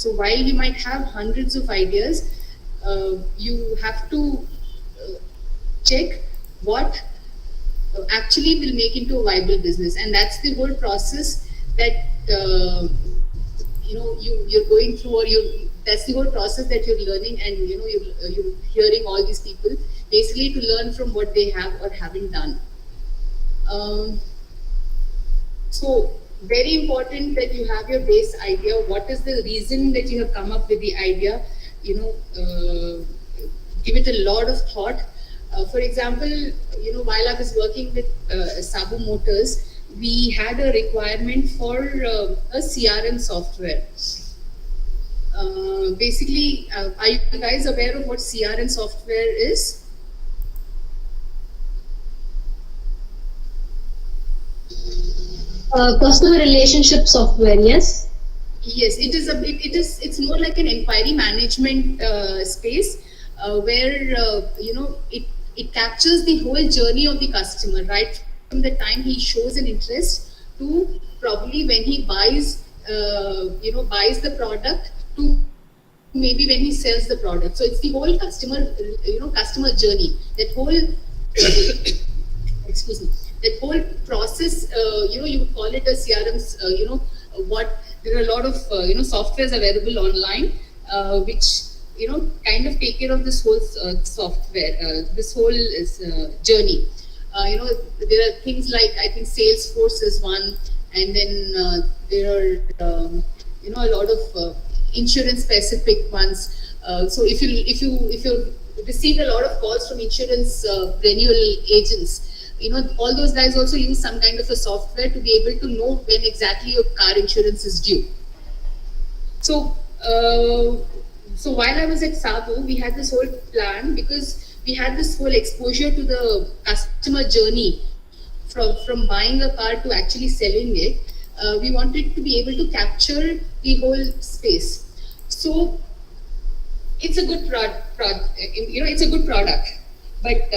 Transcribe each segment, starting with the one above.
So while you might have hundreds of ideas, you have to check what actually will make into a viable business, and that's the whole process that you're going through, or that's the whole process that you're learning, and you're hearing all these people basically to learn from what they have or haven't done. So very important that you have your base idea. What is the reason that you have come up with the idea? Give it a lot of thought. For example, while I was working with Sabu Motors, we had a requirement for a CRM software. Basically, are you guys aware of what CRM software is? Customer relationship software, yes. Yes, it is. It's more like an inquiry management space where it captures the whole journey of the customer, right from the time he shows an interest to probably when he buys the product, to maybe when he sells the product. So it's the whole customer journey. That whole excuse me. That whole process, you would call it a CRM. There are a lot of softwares available online which kind of take care of this whole software, this whole journey. There are things like, I think Salesforce is one, and then there are a lot of insurance specific ones. So if you receive a lot of calls from insurance renewal agents, all those guys also use some kind of a software to be able to know when exactly your car insurance is due. So while I was at Sabu, we had this whole plan because we had this whole exposure to the customer journey from buying a car to actually selling it. We wanted to be able to capture the whole space. So it's a good it's a good product. But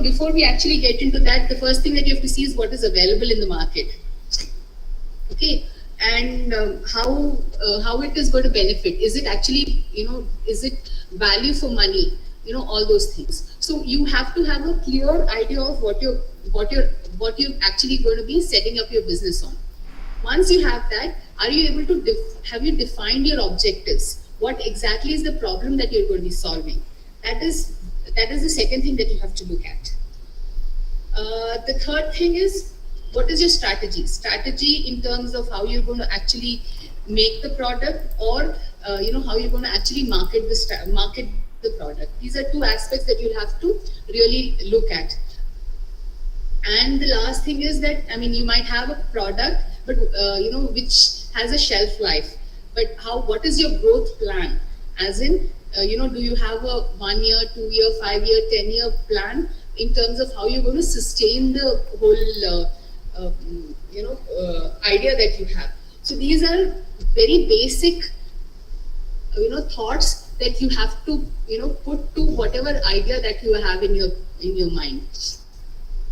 before we actually get into that, the first thing that you have to see is what is available in the market. Okay, and how it is going to benefit. Is it actually is it value for money? All those things. So you have to have a clear idea of what you're actually going to be setting up your business on. Once you have that, are you able to have you defined your objectives? What exactly is the problem that you're going to be solving? That is the second thing that you have to look at. The third thing is, what is your strategy? Strategy in terms of how you're going to actually make the product, or how you're going to actually market the product. These are two aspects that you'll have to really look at. And the last thing is that, you might have a product, but which has a shelf life. But what is your growth plan? As in, do you have a 1 year, 2 year, 5 year, 10 year plan in terms of how you're going to sustain the whole idea that you have? So these are very basic thoughts that you have to put to whatever idea that you have in your mind.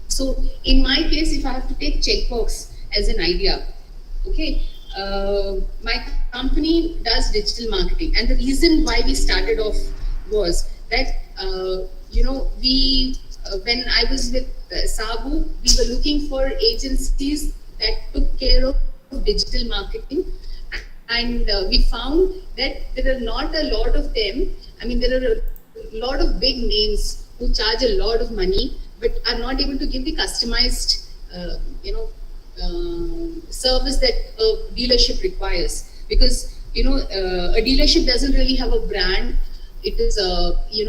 So in my case, if I have to take Checkbox as an idea, okay, my company does digital marketing, and the reason why we started off was that when I was with Sabu, we were looking for agencies that took care of digital marketing, and we found that there are not a lot of them. There are a lot of big names who charge a lot of money but are not able to give the customized service that a dealership requires, because a dealership doesn't really have a brand. It is you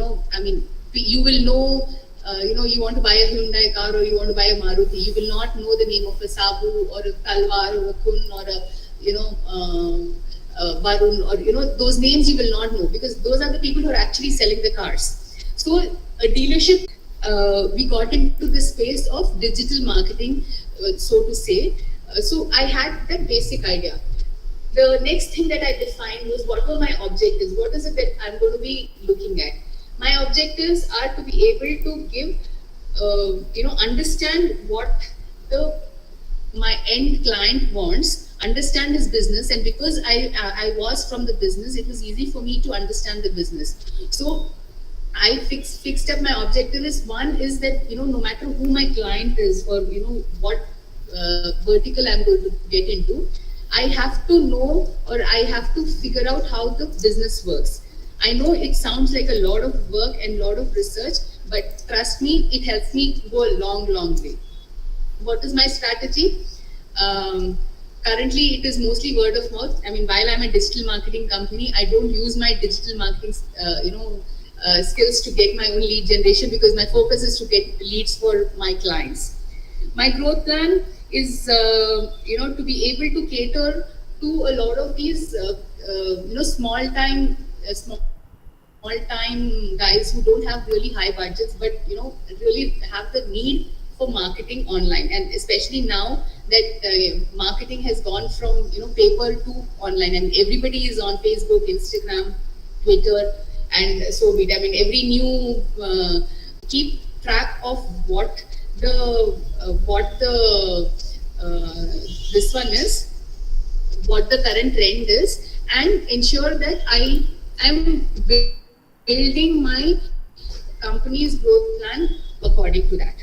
will know you want to buy a Hyundai car or you want to buy a Maruti, you will not know the name of a Sabu or a Talwar or a Kun or a Varun, or those names you will not know, because those are the people who are actually selling the cars. So a dealership, we got into the space of digital marketing, so to say. So I had that basic idea. The next thing that I defined was, what were my objectives? What is it that I'm going to be looking at? My objectives are to be able to give, understand what my end client wants, understand his business, and because I was from the business, it was easy for me to understand the business. So I fixed up my objective is, one is that, no matter who my client is, or what vertical I'm going to get into, I have to know, or I have to figure out how the business works. I know it sounds like a lot of work and lot of research, but trust me, it helps me go a long way. What is my strategy? Currently, it is mostly word of mouth. I mean, while I'm a digital marketing company, I don't use my digital marketing, skills to get my own lead generation, because my focus is to get leads for my clients. My growth plan is, to be able to cater to a lot of these, small time guys who don't have really high budgets, but really have the need for marketing online. And especially now that marketing has gone from paper to online, and everybody is on Facebook, Instagram, Twitter, and so be. I mean, every new keep track of what the this one is, what the current trend is, and ensure that I am building my company's growth plan according to that.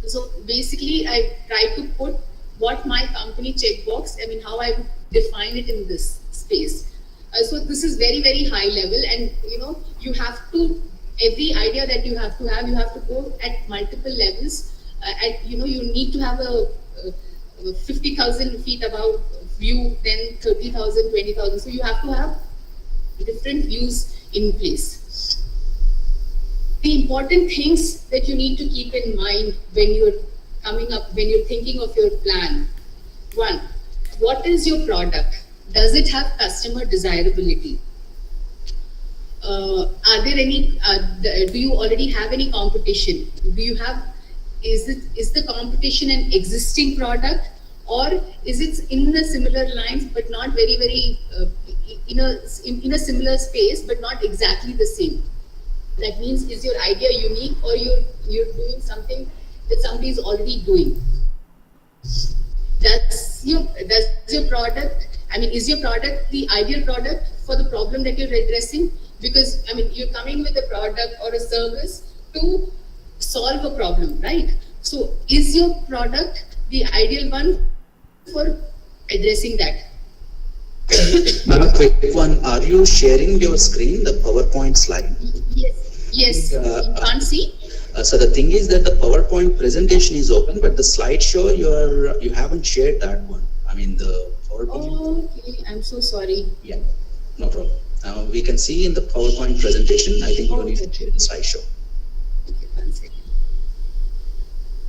So basically, I try to put what my company Checkbox, I mean, how I would define it in this space. So this is very high level, and you have to, every idea that you have to go at multiple levels. You need to have a 50,000 feet above view, then 30,000, 20,000. So you have to have different views in place. The important things that you need to keep in mind when you're thinking of your plan. One, what is your product? Does it have customer desirability? Are there any? Do you already have any competition? Is the competition an existing product, or is it in the similar lines but not very in a similar space but not exactly the same? That means, is your idea unique, or you're doing something that somebody is already doing? Does your product, I mean, is your product the ideal product for the problem that you're addressing? Because, I mean, you're coming with a product or a service to solve a problem, right? So is your product the ideal one for addressing that? A quick one. Are you sharing your screen, the PowerPoint slide? Yes. You can't see? So the thing is that the PowerPoint presentation is open, but the slideshow you haven't shared that one. I mean, the PowerPoint. Okay, I'm so sorry. Yeah, no problem. We can see in the PowerPoint presentation. I think you need to share the slideshow. Okay, 1 second.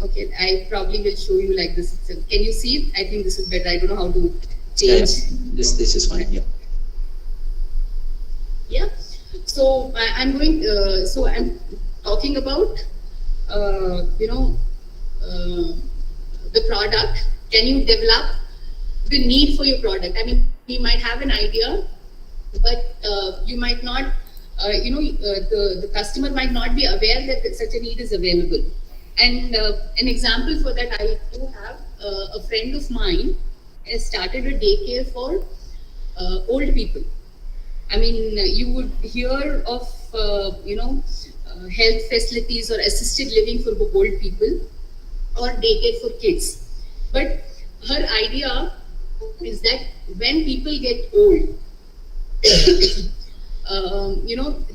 Okay, I probably will show you like this itself. Can you see it? I think this is better. I don't know how to change. Yeah, this is fine. Yeah. Yeah. So I'm going. So I'm talking about the product. Can you develop the need for your product? I mean, you might have an idea, but you might not. The customer might not be aware that such a need is available. And an example for that, I do have a friend of mine has started a daycare for old people. I mean, you would hear of health facilities or assisted living for old people, or daycare for kids. But her idea is that when people get old,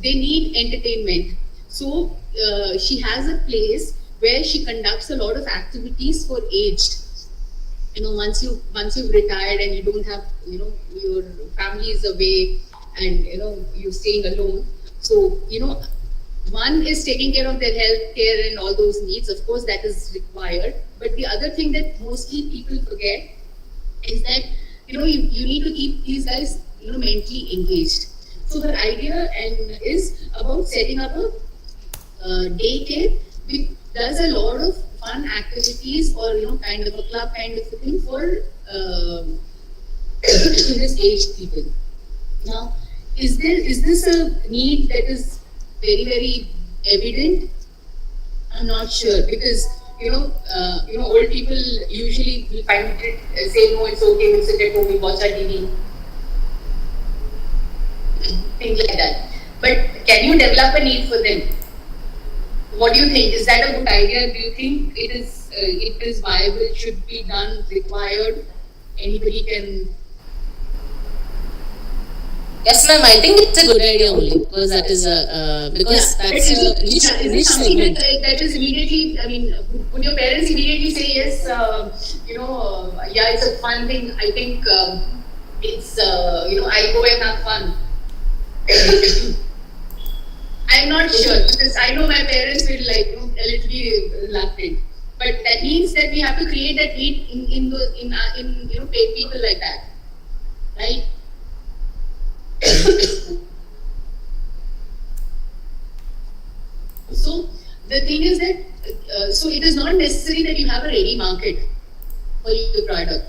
they need entertainment. So she has a place where she conducts a lot of activities for aged. Once you've retired and you don't have, your family is away, and you're staying alone. So one is taking care of their health care and all those needs. Of course, that is required. But the other thing that mostly people forget is that you need to keep these guys mentally engaged. So the idea is about setting up a daycare which does a lot of fun activities, or kind of a club kind of a thing for this aged people. Now, is this a need that is very evident? I'm not sure, because old people usually will find it, say no, it's okay, we'll sit at home, we watch our TV, things like that. But can you develop a need for them? What do you think? Is that a good idea? Do you think it is viable, should be done, required? Anybody can... Yes, ma'am. I think it's a good idea only because that is that's a niche segment. That is immediately. I mean, would your parents immediately say yes? Yeah, it's a fun thing. I think it's I'll go and have fun. I'm not sure because I know my parents will a little be reluctant. But that means that we have to create that need in paid people like that, right? So the thing is that so it is not necessary that you have a ready market for your product.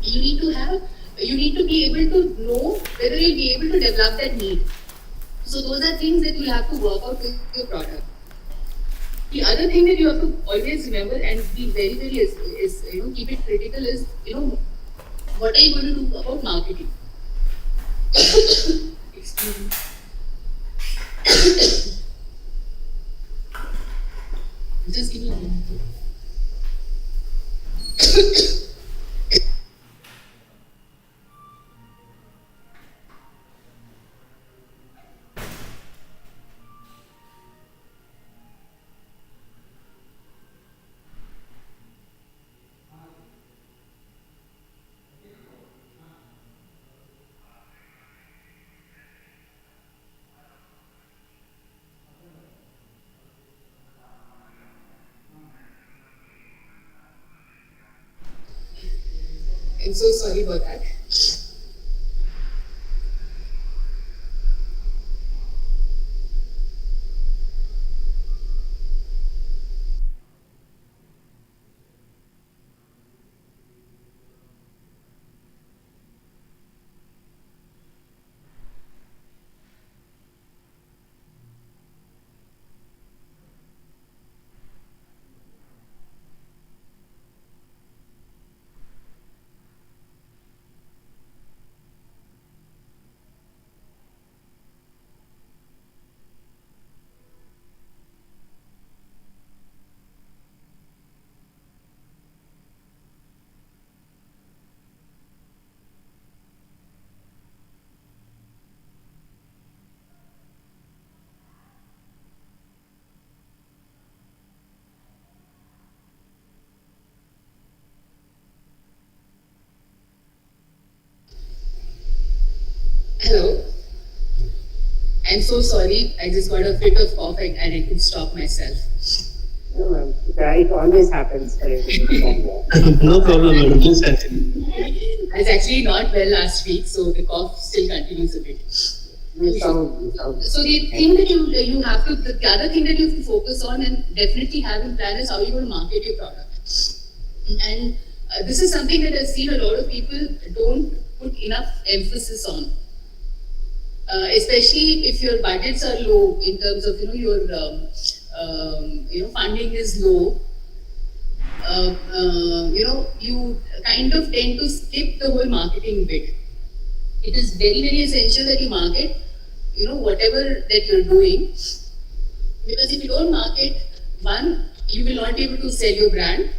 you need to be able to know whether you'll be able to develop that need. So those are things that you'll have to work out with your product. The other thing that you have to always remember and be very, very is keep it critical is what are you going to do about marketing? Excuse me. Just give me a minute. I'm so sorry about that. Hello. I'm so sorry. I just got a fit of cough and I couldn't stop myself. No, ma'am. It always happens. No problem, madam. Please continue. I was actually not well last week, so the cough still continues a bit. You sound. So the thing that you have to, the other thing that you have to focus on and definitely have in plan is how you're going to market your product. And this is something that I've seen a lot of people don't put enough emphasis on. Especially if your budgets are low in terms of your funding is low, you kind of tend to skip the whole marketing bit. It is very, very essential that you market whatever that you're doing, because if you don't market, one, you will not be able to sell your brand.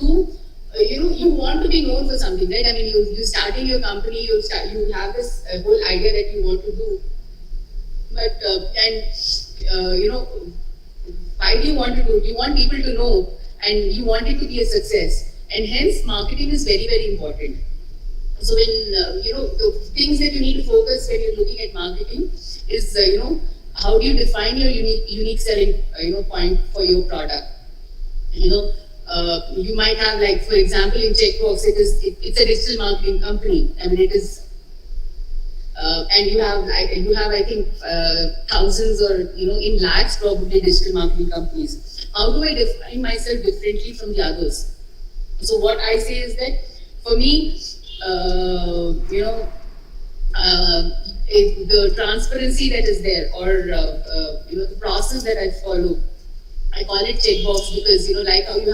Two, you want to be known for something, right? I mean, you starting your company, you have this whole idea that you want to do, but why do you want to do it? You want people to know, and you want it to be a success, and hence marketing is very, very important. So when the things that you need to focus when you're looking at marketing is how do you define your unique selling point for your product? You might have, like, for example, in Checkbox, it's a digital marketing company. I mean, it is, and you have I think thousands or in lakhs probably digital marketing companies. How do I define myself differently from the others? So what I say is that for me, the transparency that is there, or the process that I follow. I call it checkbox because like how you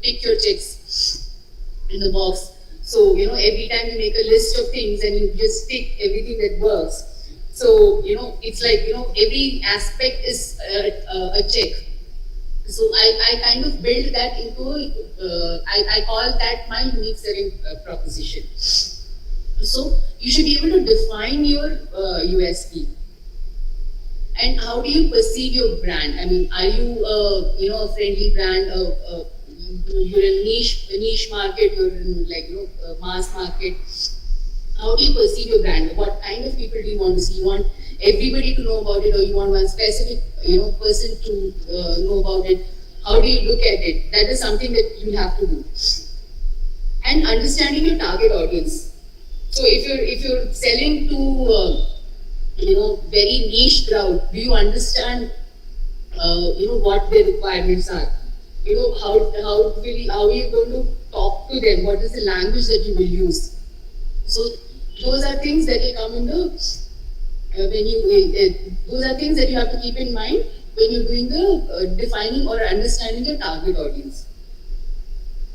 tick your checks in the box. So every time you make a list of things and you just tick everything that works. So it's like every aspect is a check. So I kind of build that into I call that my unique selling proposition. So you should be able to define your USP. And how do you perceive your brand? I mean, are you a friendly brand? You're in niche market. You're in a mass market. How do you perceive your brand? What kind of people do you want to see? You want everybody to know about it, or you want one specific person to know about it? How do you look at it? That is something that you have to do. And understanding your target audience. So if you're selling to very niche crowd, do you understand what their requirements are? How are you going to talk to them? What is the language that you will use? So those are things that will come in those are things that you have to keep in mind when you're doing the defining or understanding your target audience.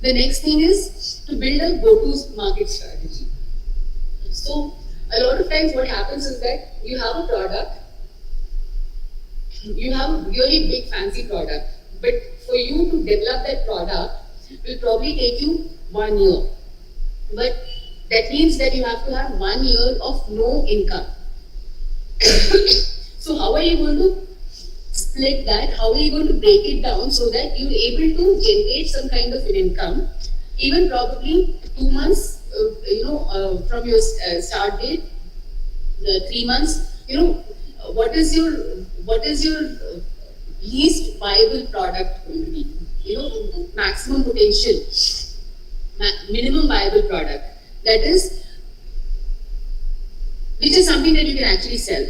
The next thing is to build a go-to market strategy. So a lot of times what happens is that you have a product, you have a really big fancy product, but for you to develop that product will probably take you 1 year. But that means that you have to have 1 year of no income. So how are you going to split that? How are you going to break it down so that you're able to generate some kind of an income, even probably 2 months from your start date, 3 months, what is your least viable product going to be? Maximum potential, minimum viable product. That is, which is something that you can actually sell.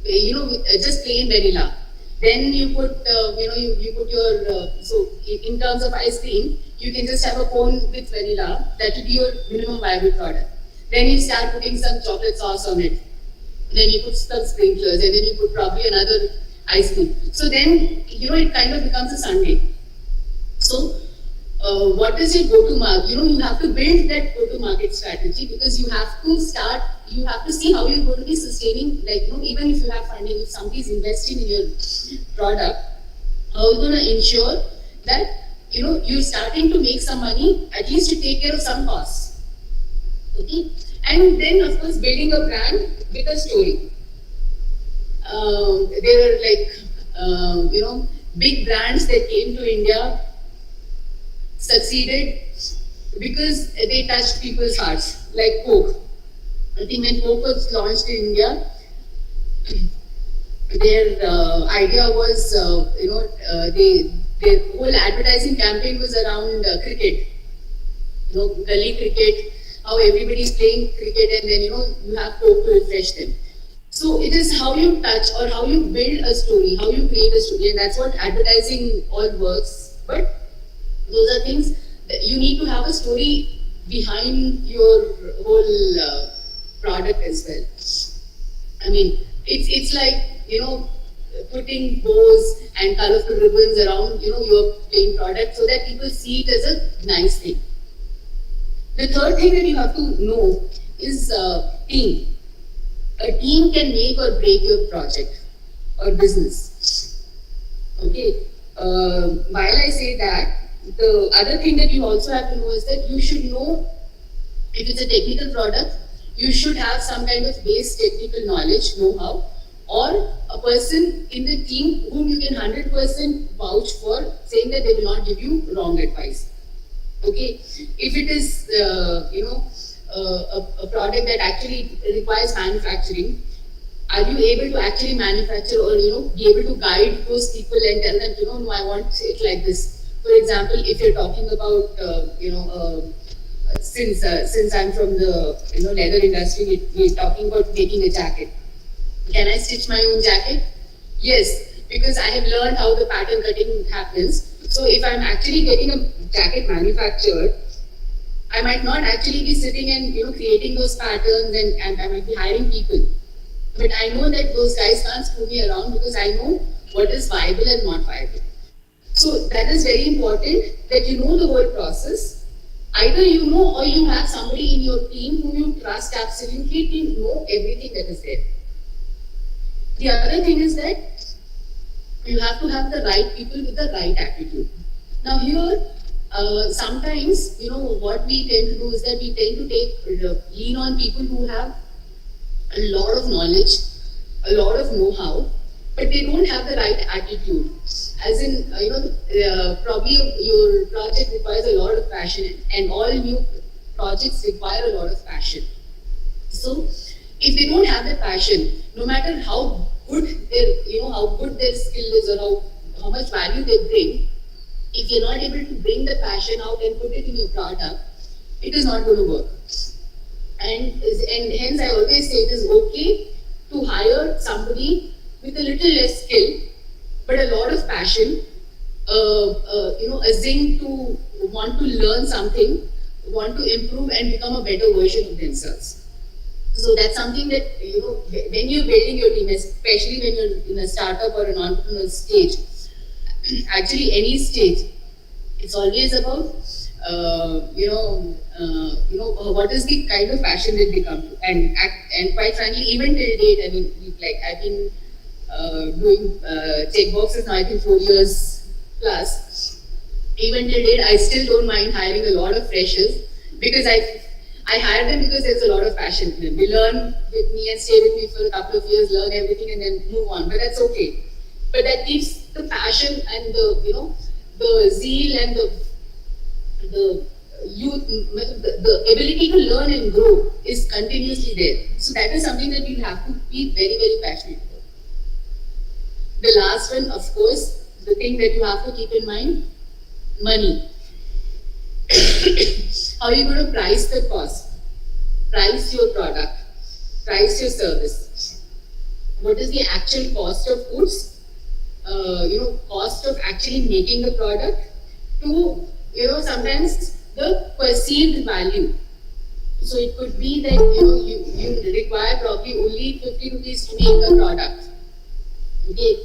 Just plain vanilla. Then you put, you put your, so in terms of ice cream, you can just have a cone with vanilla. That will be your minimum viable product. Then you start putting some chocolate sauce on it. Then you put some sprinklers, and then you put probably another ice cream. So then, it kind of becomes a sundae. So, what is your go-to market? You have to build that go-to market strategy, because you have to see how you're going to be sustaining, even if you have funding, if somebody is investing in your product, how are you going to ensure that, you're starting to make some money, at least to take care of some costs. Okay? And then, of course, building a brand with a story. There are big brands that came to India, succeeded because they touched people's hearts, like Coke. I think when Coke was launched in India, their idea was, their whole advertising campaign was around cricket. Gully cricket, how everybody's playing cricket, and then you have Coke to refresh them. So it is how you touch or how you build a story, how you create a story, and that's what advertising all works. But those are things that you need to have a story behind your whole product as well. I mean, it's like putting bows and colorful ribbons around your plain product so that people see it as a nice thing. The third thing that you have to know is team. A team can make or break your project or business. Okay. While I say that, the other thing that you also have to know is that you should know, if it's a technical product, you should have some kind of base technical knowledge, know-how, or a person in the team whom you can 100% vouch for, saying that they will not give you wrong advice. Okay, if it is a product that actually requires manufacturing, are you able to actually manufacture or be able to guide those people and tell them no, I want it like this. For example, if you're talking about since I'm from the leather industry, we're talking about making a jacket. Can I stitch my own jacket? Yes, because I have learned how the pattern cutting happens. So if I'm actually getting a jacket manufactured, I might not actually be sitting and creating those patterns, and I might be hiring people. But I know that those guys can't screw me around because I know what is viable and not viable. So that is very important, that you know the whole process. Either you know or you have somebody in your team whom you trust absolutely to know everything that is there. The other thing is that you have to have the right people with the right attitude. Now here, sometimes, what we tend to do is that we tend to lean on people who have a lot of knowledge, a lot of know-how, but they don't have the right attitude. As in, probably your project requires a lot of passion, and all new projects require a lot of passion. So, if they don't have the passion, no matter how good their skill is, or how much value they bring, if you're not able to bring the passion out and put it in your product, it is not going to work. And hence I always say it is okay to hire somebody with a little less skill, but a lot of passion, a zing to want to learn something, want to improve and become a better version of themselves. So that's something that, when you're building your team, especially when you're in a startup or an entrepreneurial stage, actually any stage, it's always about, what is the kind of passion that they come to. And quite frankly, even till date, I mean, I've been doing checkboxes now, I think 4 years plus. Even till date, I still don't mind hiring a lot of freshers, because I hire them because there's a lot of passion in them. They learn with me and stay with me for a couple of years, learn everything and then move on. But that's okay. But that keeps the passion and the zeal and the youth, the ability to learn and grow is continuously there. So that is something that you have to be very, very passionate about. The last one, of course, the thing that you have to keep in mind, money. How are you going to price the cost? Price your product, price your service. What is the actual cost of goods? Cost of actually making the product, to, sometimes the perceived value. So it could be that, you require probably only 50 rupees to make a product. Okay.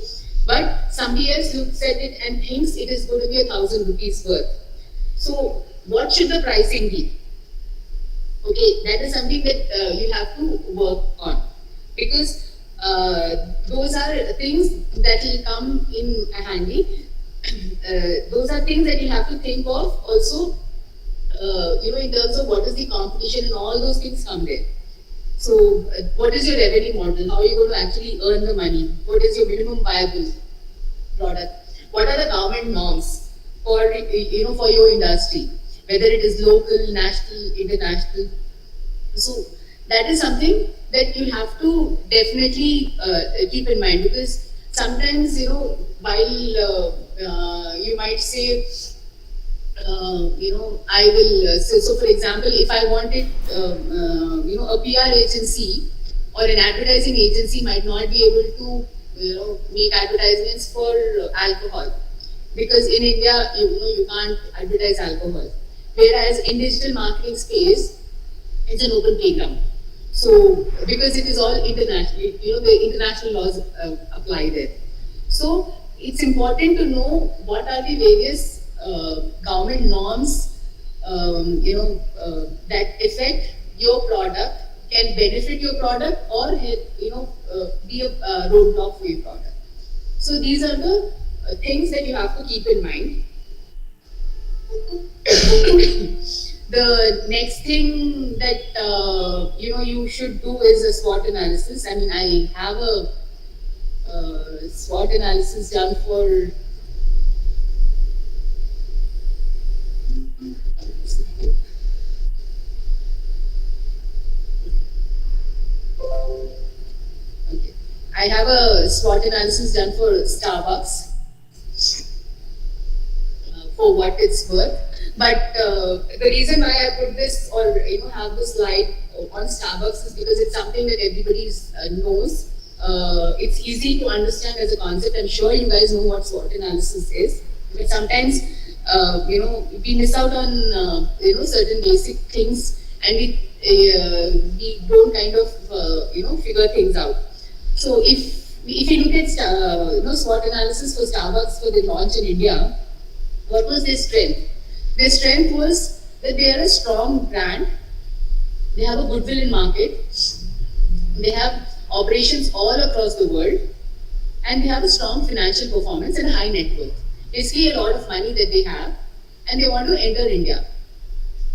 But somebody else looks at it and thinks it is going to be 1,000 rupees worth. So what should the pricing be? Okay, that is something that you have to work on, because those are things that will come in handy. Those are things that you have to think of also, in terms of what is the competition, and all those things come there. So, what is your revenue model? How are you going to actually earn the money? What is your minimum viable product? What are the government norms for your industry? Whether it is local, national, international. So that is something that you have to definitely keep in mind, because sometimes, while you might say, I will, so for example, if I wanted, a PR agency or an advertising agency might not be able to, make advertisements for alcohol, because in India, you can't advertise alcohol. Whereas in digital marketing space, it's an open playground. So, because it is all international, the international laws apply there. So, it's important to know what are the various government norms, that affect your product, can benefit your product, or be a roadblock for your product. So, these are the things that you have to keep in mind. The next thing that you should do is a SWOT analysis. I mean, I have a SWOT analysis done for I have a SWOT analysis done for Starbucks for what it's worth. But the reason why I put this, or have this slide on Starbucks, is because it's something that everybody knows. It's easy to understand as a concept. I'm sure you guys know what SWOT analysis is. But sometimes we miss out on certain basic things, and we don't kind of figure things out. So if you look at SWOT analysis for Starbucks for the launch in India, what was their strength? Their strength was that they are a strong brand, they have a goodwill in market, they have operations all across the world, and they have a strong financial performance and a high net worth. Basically, a lot of money that they have, and they want to enter India.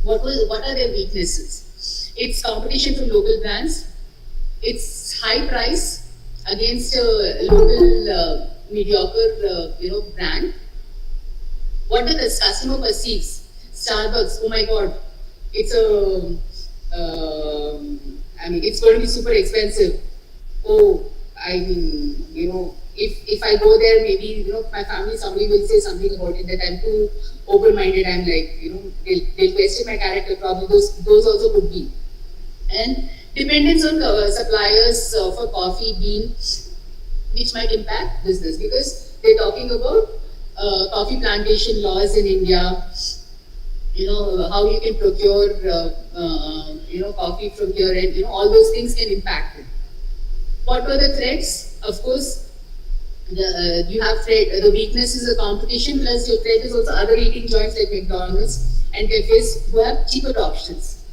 What are their weaknesses? It's competition from local brands. It's high price against a local mediocre brand. What the customer perceives? Starbucks, oh my God, it's it's going to be super expensive. Oh, if I go there, maybe my family, somebody will say something about it that I'm too open-minded. I'm like, they'll question my character. Probably those also could be. And dependence on suppliers for coffee bean, which might impact business, because they're talking about coffee plantation laws in India. How you can procure coffee from here, and all those things can impact it. What were the threats? Of course, you have the weakness is the competition, plus your threat is also other eating joints like McDonald's and cafes who have cheaper options.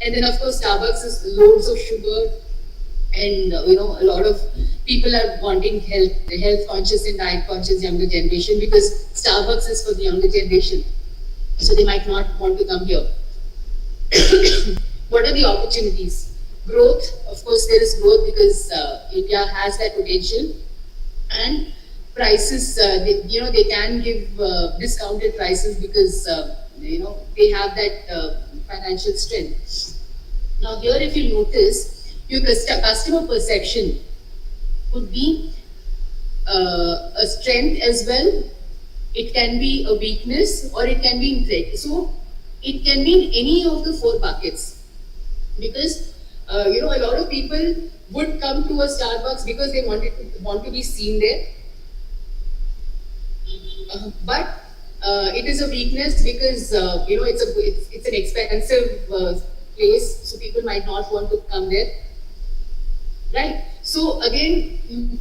And then of course Starbucks is loads of sugar, and a lot of people are wanting health conscious and diet conscious younger generation, because Starbucks is for the younger generation, so they might not want to come here. What are the opportunities? Growth, of course there is growth, because India has that potential, and prices, they can give discounted prices, because they have that financial strength. Now here, if you notice, your customer perception could be a strength as well. It can be a weakness, or it can be in threat. So it can be in any of the 4 buckets, because a lot of people would come to a Starbucks because they want to be seen there, but it is a weakness because it's an expensive place, so people might not want to come there, right? So again,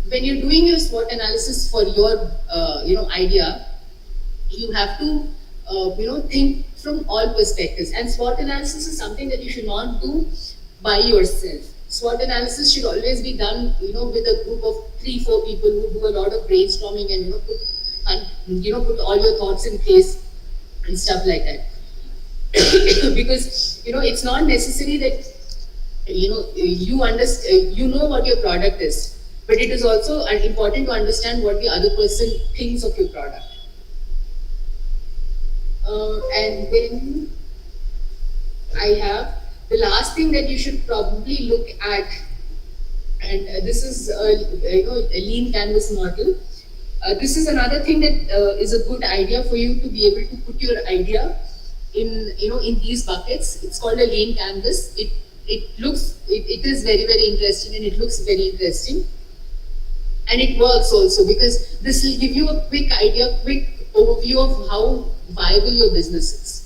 when you're doing your SWOT analysis for your idea, you have to think from all perspectives. And SWOT analysis is something that you should not do by yourself. SWOT analysis should always be done, with a group of 3-4 people who do a lot of brainstorming and put all your thoughts in place and stuff like that. Because it's not necessary that you understand, what your product is, but it is also important to understand what the other person thinks of your product. And then I have the last thing that you should probably look at, and this is a lean canvas model. This is another thing that is a good idea for you to be able to put your idea in these buckets. It's called a lean canvas. It is very, very interesting, and it looks very interesting, and it works also, because this will give you a quick overview of how viable your business is.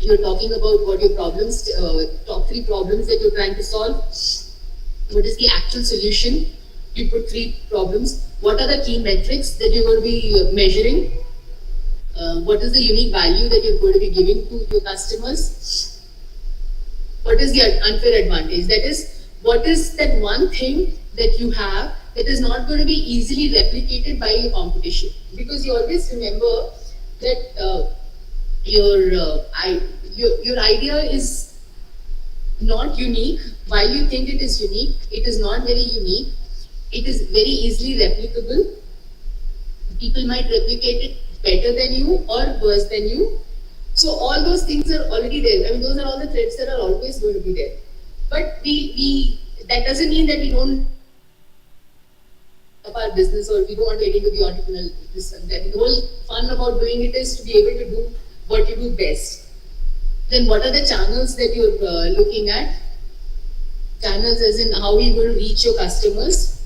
You're talking about what your problems, top 3 problems that you're trying to solve. What is the actual solution? You put 3 problems. What are the key metrics that you're going to be measuring? What is the unique value that you're going to be giving to your customers? What is the unfair advantage? That is, what is that one thing that you have that is not going to be easily replicated by your competition? Because you always remember that your idea is not unique. While you think it is unique, it is not very unique. It is very easily replicable. People might replicate it better than you or worse than you. So all those things are already there. I mean, those are all the threats that are always going to be there. But that doesn't mean that we don't of our business, or we don't want to get into the entrepreneurial business. I mean, the whole fun about doing it is to be able to do what you do best. Then what are the channels that you're looking at? Channels as in how you're going to reach your customers.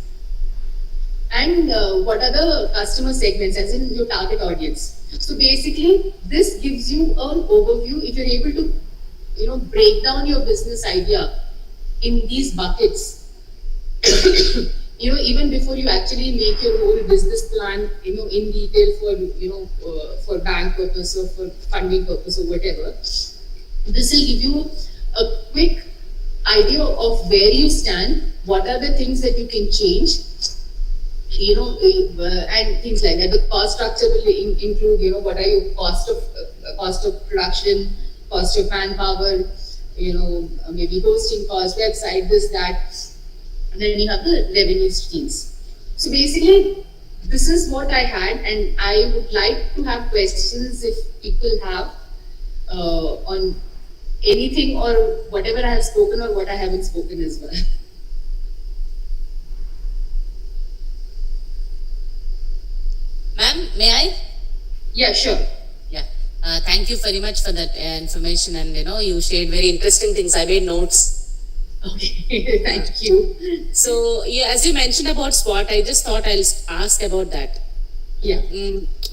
And what are the customer segments, as in your target audience? So basically, this gives you an overview. If you're able to, break down your business idea in these buckets, even before you actually make your whole business plan, in detail for bank purpose or for funding purpose or whatever, this will give you a quick idea of where you stand, what are the things that you can change, and things like that. The cost structure will include, what are your cost of production, cost of manpower, maybe hosting cost, website, this, that, and then you have the revenue streams. So basically, this is what I had, and I would like to have questions if people have on anything or whatever I have spoken or what I haven't spoken as well. Ma'am, may I? Yeah, sure. Yeah. Thank you very much for that information, and you shared very interesting things. I made notes. Okay, thank you. So, yeah, as you mentioned about SWOT, I just thought I'll ask about that. Yeah.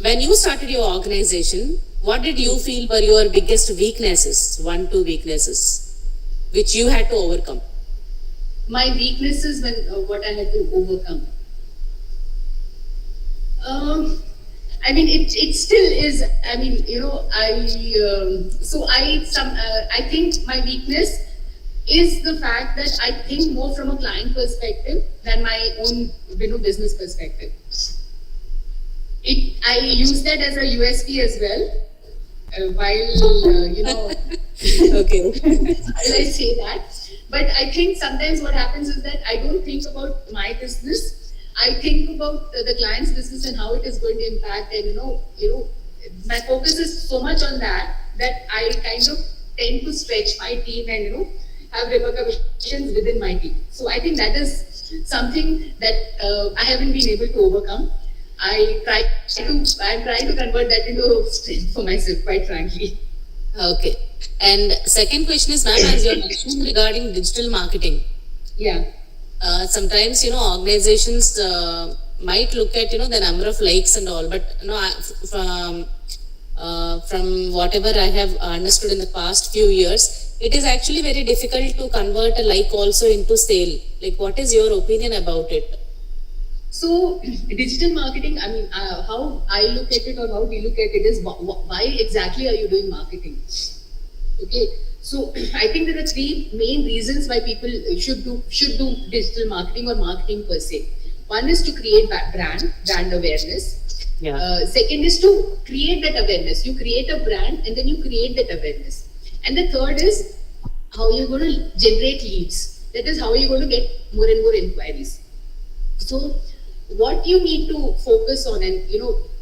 When you started your organization, what did you feel were your biggest weaknesses, 1-2 weaknesses, which you had to overcome? My weaknesses when what I had to overcome. It still is. I think my weakness is the fact that I think more from a client perspective than my own, business perspective. I use that as a USP as well. Okay. While I say that, but I think sometimes what happens is that I don't think about my business. I think about the client's business and how it is going to impact, and my focus is so much on that I kind of tend to stretch my team and have repercussions within my team. So I think that is something that I haven't been able to overcome. I'm trying to convert that into strength for myself, quite frankly. Okay. And second question is, ma'am, as you're mentioning regarding digital marketing. Yeah. Sometimes, organizations might look at, the number of likes and all, but, from whatever I have understood in the past few years, it is actually very difficult to convert a like also into sale. Like, what is your opinion about it? So, digital marketing, how I look at it or how we look at it is why exactly are you doing marketing? Okay. So I think there are 3 main reasons why people should do digital marketing or marketing per se. One is to create brand awareness. Yeah. Second is to create that awareness. You create a brand and then you create that awareness. And the third is how you're going to generate leads. That is how you're going to get more and more inquiries. So what you need to focus on, and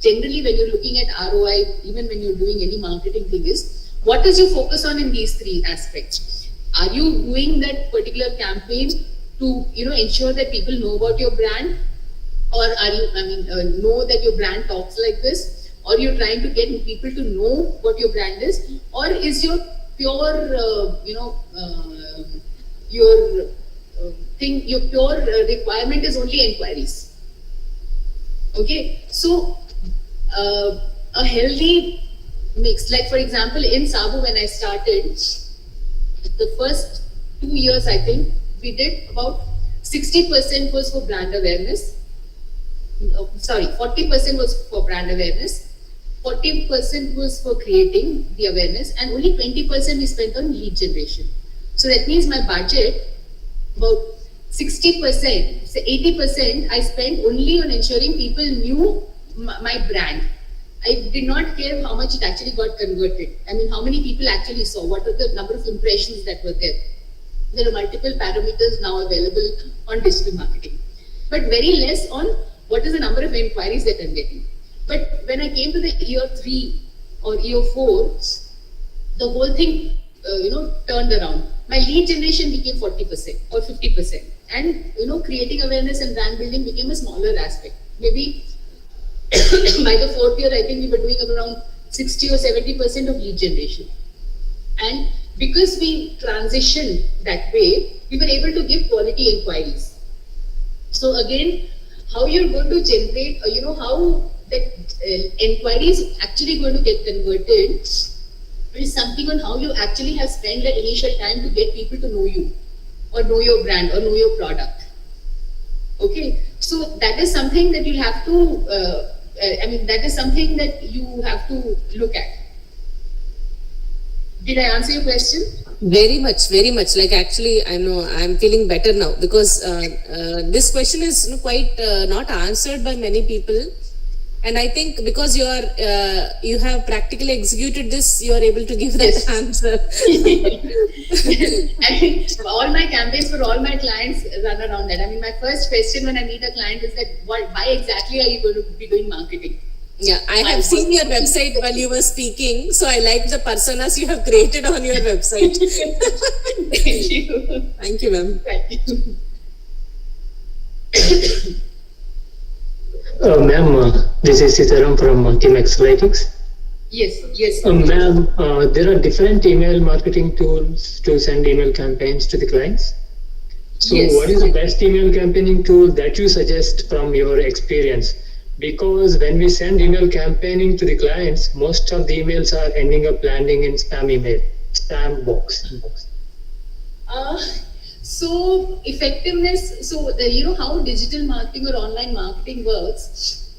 generally when you're looking at ROI, even when you're doing any marketing thing, is what is your focus on in these 3 aspects? Are you doing that particular campaign to ensure that people know about your brand, or are you know that your brand talks like this, or you're trying to get people to know what your brand is, or is your pure your pure requirement is only inquiries? Okay, so a healthy mix, like for example in Sabu, when I started, the first 2 years I think we did about 60% was for brand awareness. 40% was for brand awareness, 40% was for creating the awareness, and only 20% we spent on lead generation. So that means my budget, about 60%, so 80% I spent only on ensuring people knew my brand. I did not care how much it actually got converted. How many people actually saw, what are the number of impressions that were there. There are multiple parameters now available on digital marketing, but very less on what is the number of inquiries that I'm getting. But when I came to the year 3 or year 4, the whole thing, turned around. My lead generation became 40% or 50%, and creating awareness and brand building became a smaller aspect. Maybe by the 4th year, I think we were doing around 60 or 70% of lead generation. And because we transitioned that way, we were able to give quality inquiries. So again, how you're going to generate, how that inquiries actually going to get converted is something on how you actually have spent that initial time to get people to know you or know your brand or know your product. Okay, so that is something that you have to, that is something that you have to look at. Did I answer your question? Very much, very much. Like actually, I know I'm feeling better now because this question is quite not answered by many people. And I think because you have practically executed this, you are able to give that answer. I mean, all my campaigns for all my clients run around that. I mean, my first question when I meet a client is that, why exactly are you going to be doing marketing? Yeah, I have seen your website while you were speaking, so I like the personas you have created on your website. Thank you. Thank you, ma'am. Thank you. Ma'am, this is Sitaram from Team Exalytics. Yes. Ma'am, there are different email marketing tools to send email campaigns to the clients. So Yes. what is the best email campaigning tool that you suggest from your experience? Because when we send email campaigning to the clients, most of the emails are ending up landing in spam box. So effectiveness, how digital marketing or online marketing works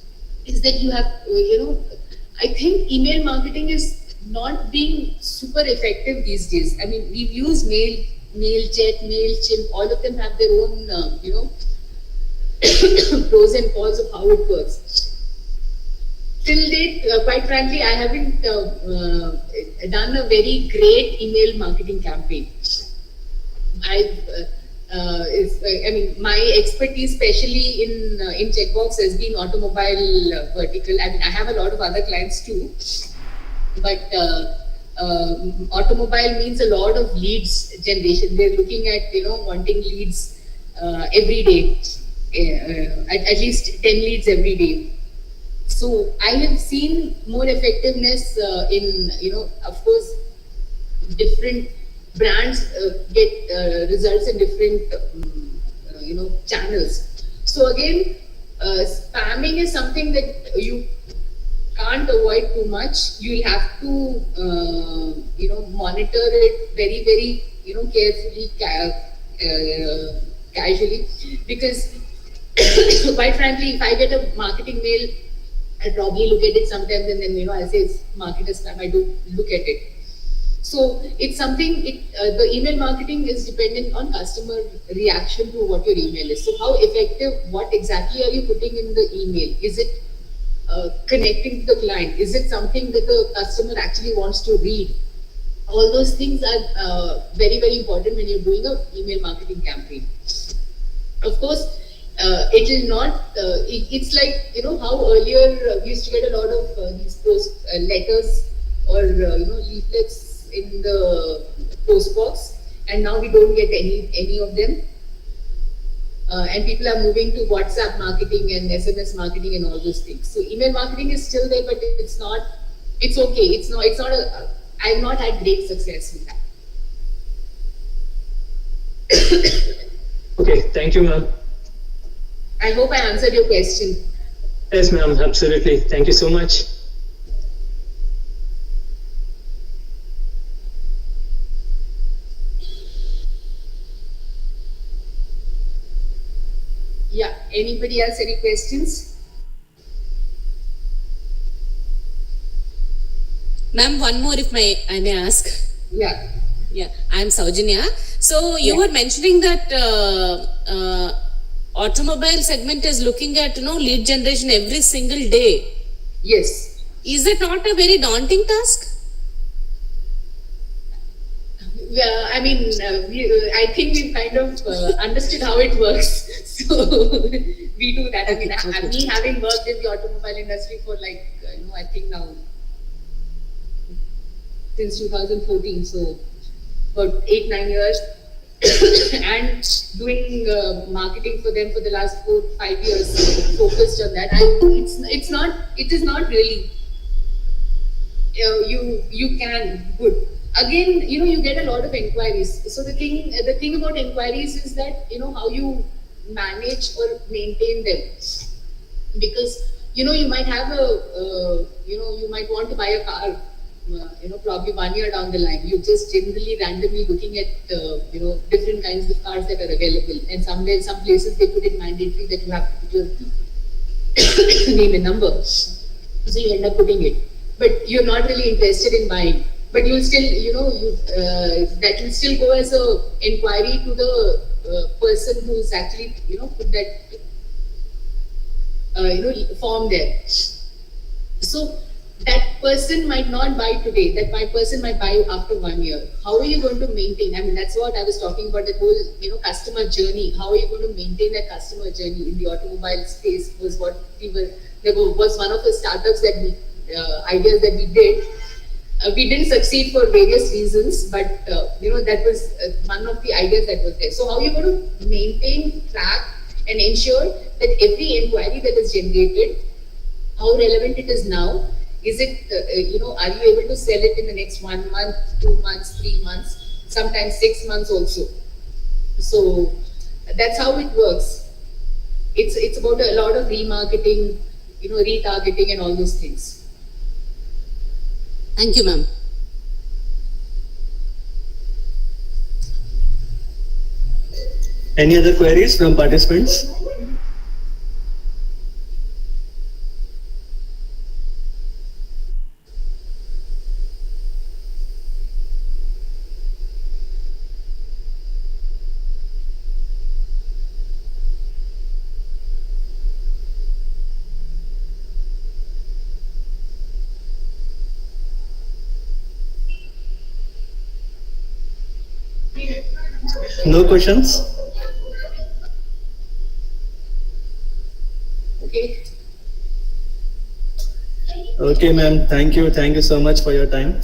is that you have, I think email marketing is not being super effective these days. I mean, we've used MailChat, MailChimp, all of them have their own, pros and cons of how it works. Till date, quite frankly, I haven't done a very great email marketing campaign. My expertise, especially in Checkbox, has been automobile vertical. I mean, I have a lot of other clients too, but automobile means a lot of leads generation. They're looking at wanting leads every day, at least 10 leads every day. So I have seen more effectiveness in of course different brands get results in different channels. So again, spamming is something that you can't avoid too much. You'll have to monitor it very, very carefully, casually, because quite frankly, if I get a marketing mail, I'll probably look at it sometimes and then I'll say it's marketer spam. I don't look at it. So it's something, the email marketing is dependent on customer reaction to what your email is. So how effective, what exactly are you putting in the email? Is it connecting to the client? Is it something that the customer actually wants to read? All those things are very, very important when you're doing an email marketing campaign. Of course, it will not, it's like, how earlier we used to get a lot of these post letters or, leaflets in the post box, and now we don't get any of them. And people are moving to WhatsApp marketing and SMS marketing and all those things. So email marketing is still there, but it's okay. I've not had great success with that. Okay, thank you, ma'am. I hope I answered your question. Yes, ma'am, absolutely. Thank you so much. Yeah, anybody else, any questions? Ma'am, one more if I may ask. Yeah. Yeah, I'm Saujanya. So you were mentioning that automobile segment is looking at lead generation every single day. Yes. Is that not a very daunting task? Yeah, I mean, I think we've kind of understood how it works. So we do that. I mean, me having worked in the automobile industry for I think now since 2014, so about 8-9 years, and doing marketing for them for the last 4-5 years, focused on that. It is not really. You can good. Again, you get a lot of inquiries. So the thing about inquiries is that how you manage or maintain them, because you might have you might want to buy a car, probably 1 year down the line. You're just generally randomly looking at, different kinds of cars that are available. And some places they put it mandatory that you have to put your name and number. So you end up putting it. But you're not really interested in buying. But you'll still, that will still go as a inquiry to the person who's actually, put that, form there. So that person might not buy today. That person might buy after 1 year. How are you going to maintain? I mean, that's what I was talking about, the whole, customer journey. How are you going to maintain that customer journey in the automobile space was what was one of the startups that ideas that we did. We didn't succeed for various reasons, but that was one of the ideas that was there. So how are you going to maintain, track, and ensure that every inquiry that is generated, how relevant it is now? Is it, are you able to sell it in the next 1 month, 2 months, 3 months, sometimes 6 months also? So that's how it works. It's about a lot of remarketing, retargeting, and all those things. Thank you, ma'am. Any other queries from participants? No questions? Okay. Okay, ma'am. Thank you. Thank you so much for your time.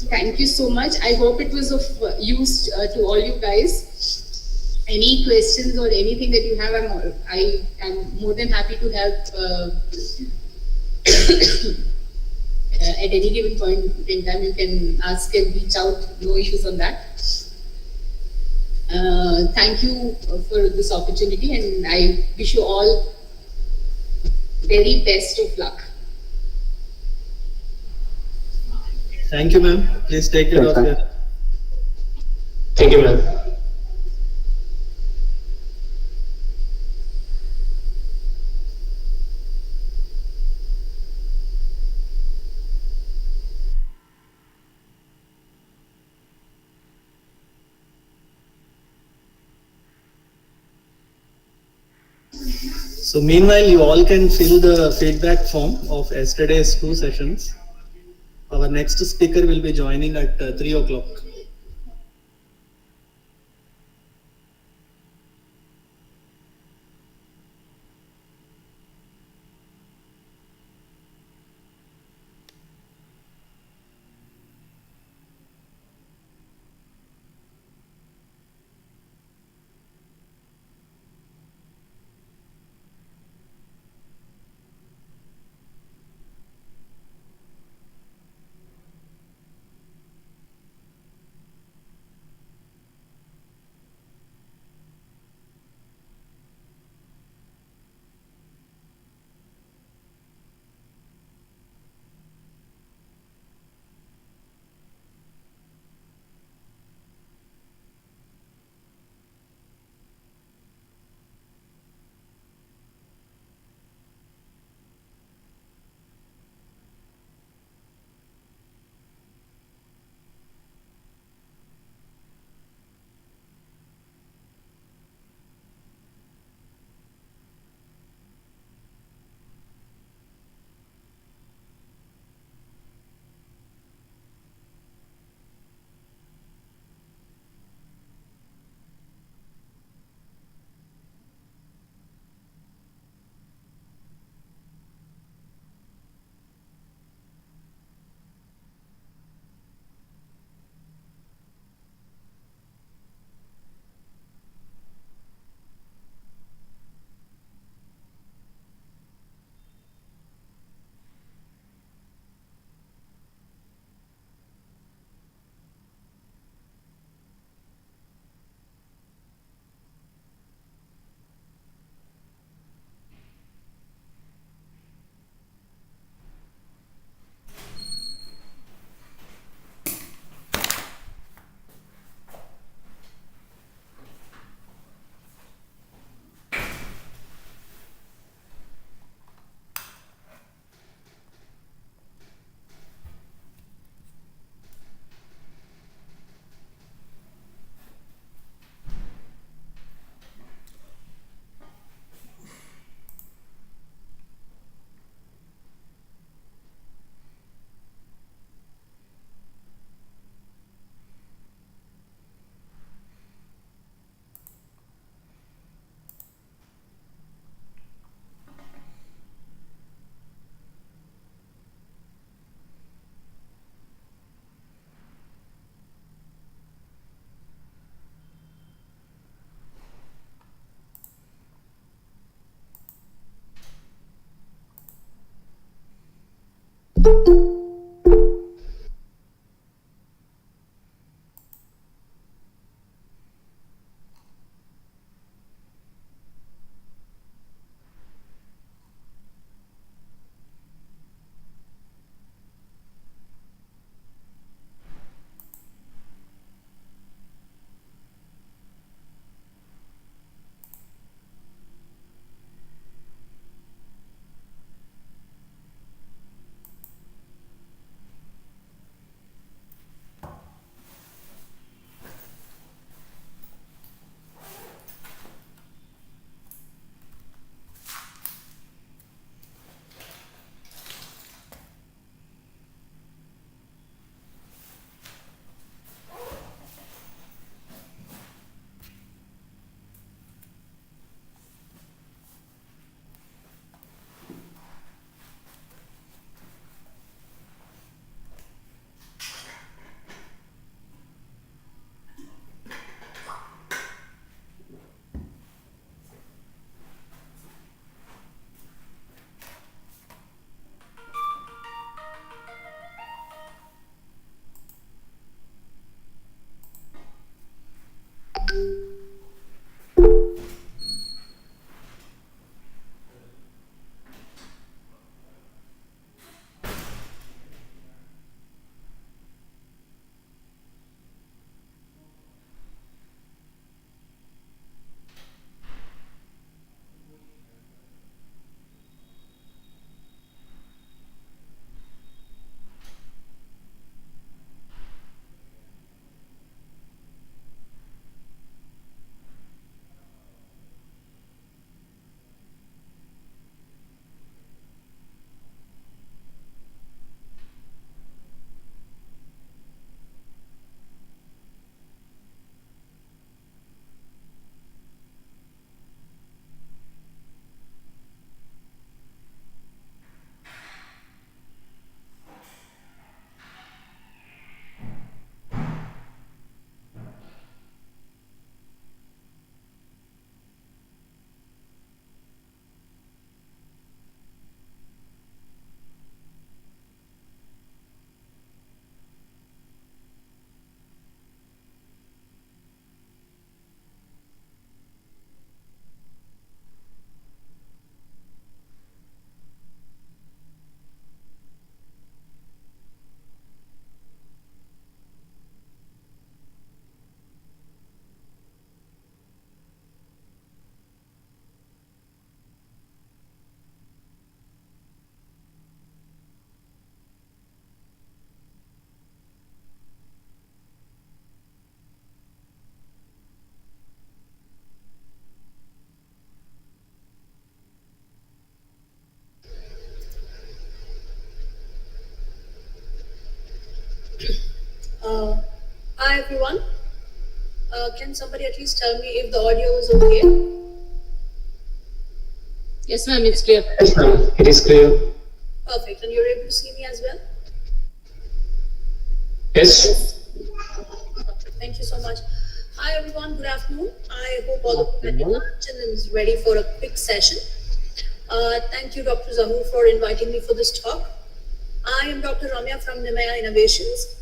Thank you so much. I hope it was of use to all you guys. Any questions or anything that you have, I am more than happy to help at any given point in time. You can ask and reach out. No issues on that. Thank you for this opportunity, and I wish you all very best of luck. Thank you, ma'am. Please take care of your. Thank you, ma'am. So meanwhile, you all can fill the feedback form of yesterday's 2 sessions. Our next speaker will be joining at 3 o'clock. Hi everyone. Can somebody at least tell me if the audio is okay? Yes, ma'am, it's clear. Yes, ma'am. It is clear. Perfect. And you're able to see me as well? Yes. Thank you so much. Hi everyone. Good afternoon. I hope all of you had your lunch and is ready for a quick session. Thank you, Dr. Zahu, for inviting me for this talk. I am Dr. Ramya from Nimaya Innovations.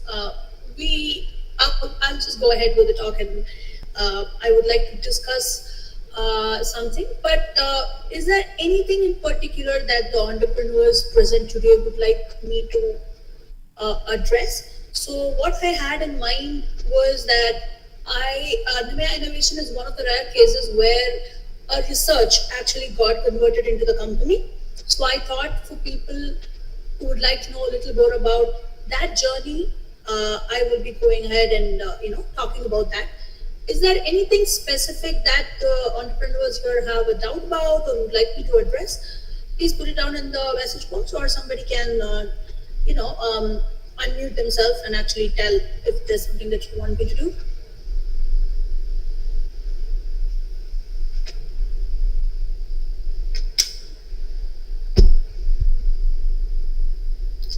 I'll just go ahead with the talk, and I would like to discuss something. But is there anything in particular that the entrepreneurs present today would like me to address? So what I had in mind was that Nimaya Innovation is one of the rare cases where a research actually got converted into the company. So I thought for people who would like to know a little more about that journey, I will be going ahead and talking about that. Is there anything specific that the entrepreneurs here have a doubt about or would like me to address? Please put it down in the message box, or somebody can unmute themselves and actually tell if there's something that you want me to do.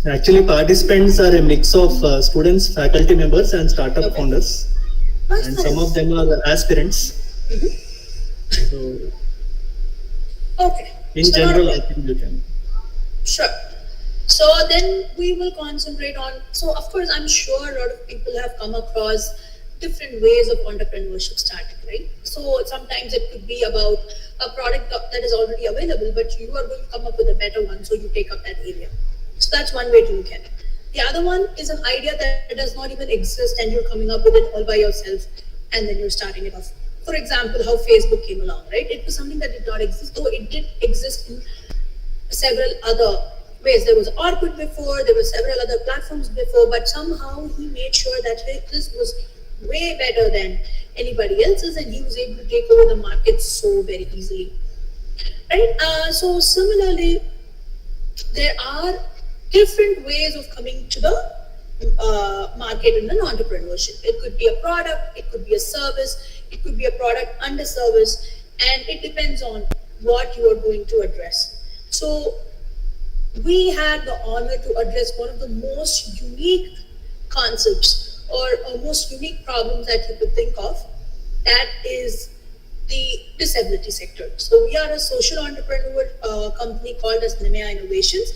Actually, participants are a mix of students, faculty members, and startup founders. That's And nice. some of them are aspirants. So, Okay. in So general, not- I think you can. Sure. So then we will concentrate on, so of course, I'm sure a lot of people have come across different ways of entrepreneurship starting, right? So sometimes it could be about a product that is already available, but you are going to come up with a better one, so you take up that area. So that's one way to look at it. The other one is an idea that does not even exist and you're coming up with it all by yourself and then you're starting it off. For example, how Facebook came along, right? It was something that did not exist, though it did exist in several other ways. There was Orkut before, there were several other platforms before, but somehow he made sure that this was way better than anybody else's and he was able to take over the market so very easily. Right? So similarly, there are different ways of coming to the market in an entrepreneurship. It could be a product, it could be a service, it could be a product under service, and it depends on what you are going to address. So we had the honor to address one of the most unique concepts or most unique problems that you could think of, that is the disability sector. So we are a social entrepreneur company called as Nimea Innovations.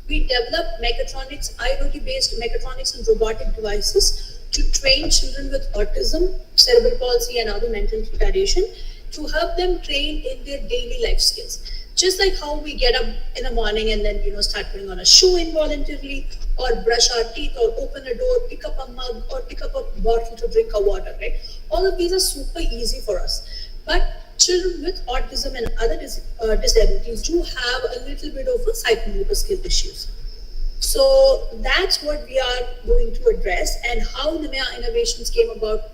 We develop mechatronics, IoT-based mechatronics and robotic devices to train children with autism, cerebral palsy, and other mental retardation to help them train in their daily life skills. Just like how we get up in the morning and then start putting on a shoe involuntarily, or brush our teeth, or open a door, pick up a mug, or pick up a bottle to drink a water, right? All of these are super easy for us. But children with autism and other disabilities do have a little bit of a psychomotor skill issues. So that's what we are going to address, and how Nimea Innovations came about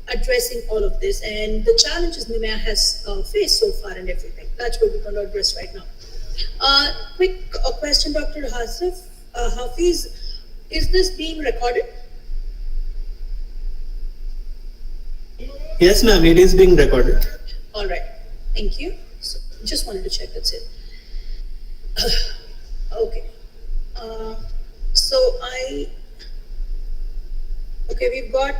addressing all of this and the challenges Nimea has faced so far and everything. That's what we're going to address right now. Quick question, Dr. Hafiz, is this being recorded? Yes, ma'am, it is being recorded. All right, thank you. So, just wanted to check, that's it. Okay. Okay, we've got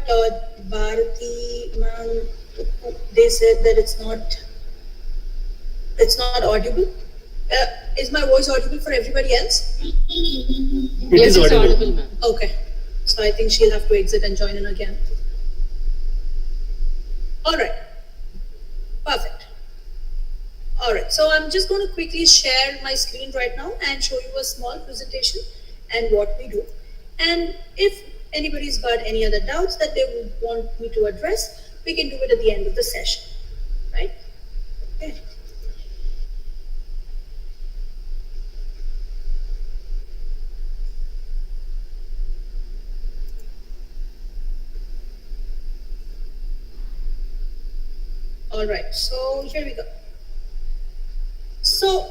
Bharati, ma'am. They said that it's not audible. Is my voice audible for everybody else? It Yes, is it's audible. audible, ma'am. Okay, so I think she'll have to exit and join in again. All right, perfect. All right, so I'm just going to quickly share my screen right now and show you a small presentation and what we do. And if anybody's got any other doubts that they would want me to address, we can do it at the end of the session, right? Okay. All right, so here we go. So,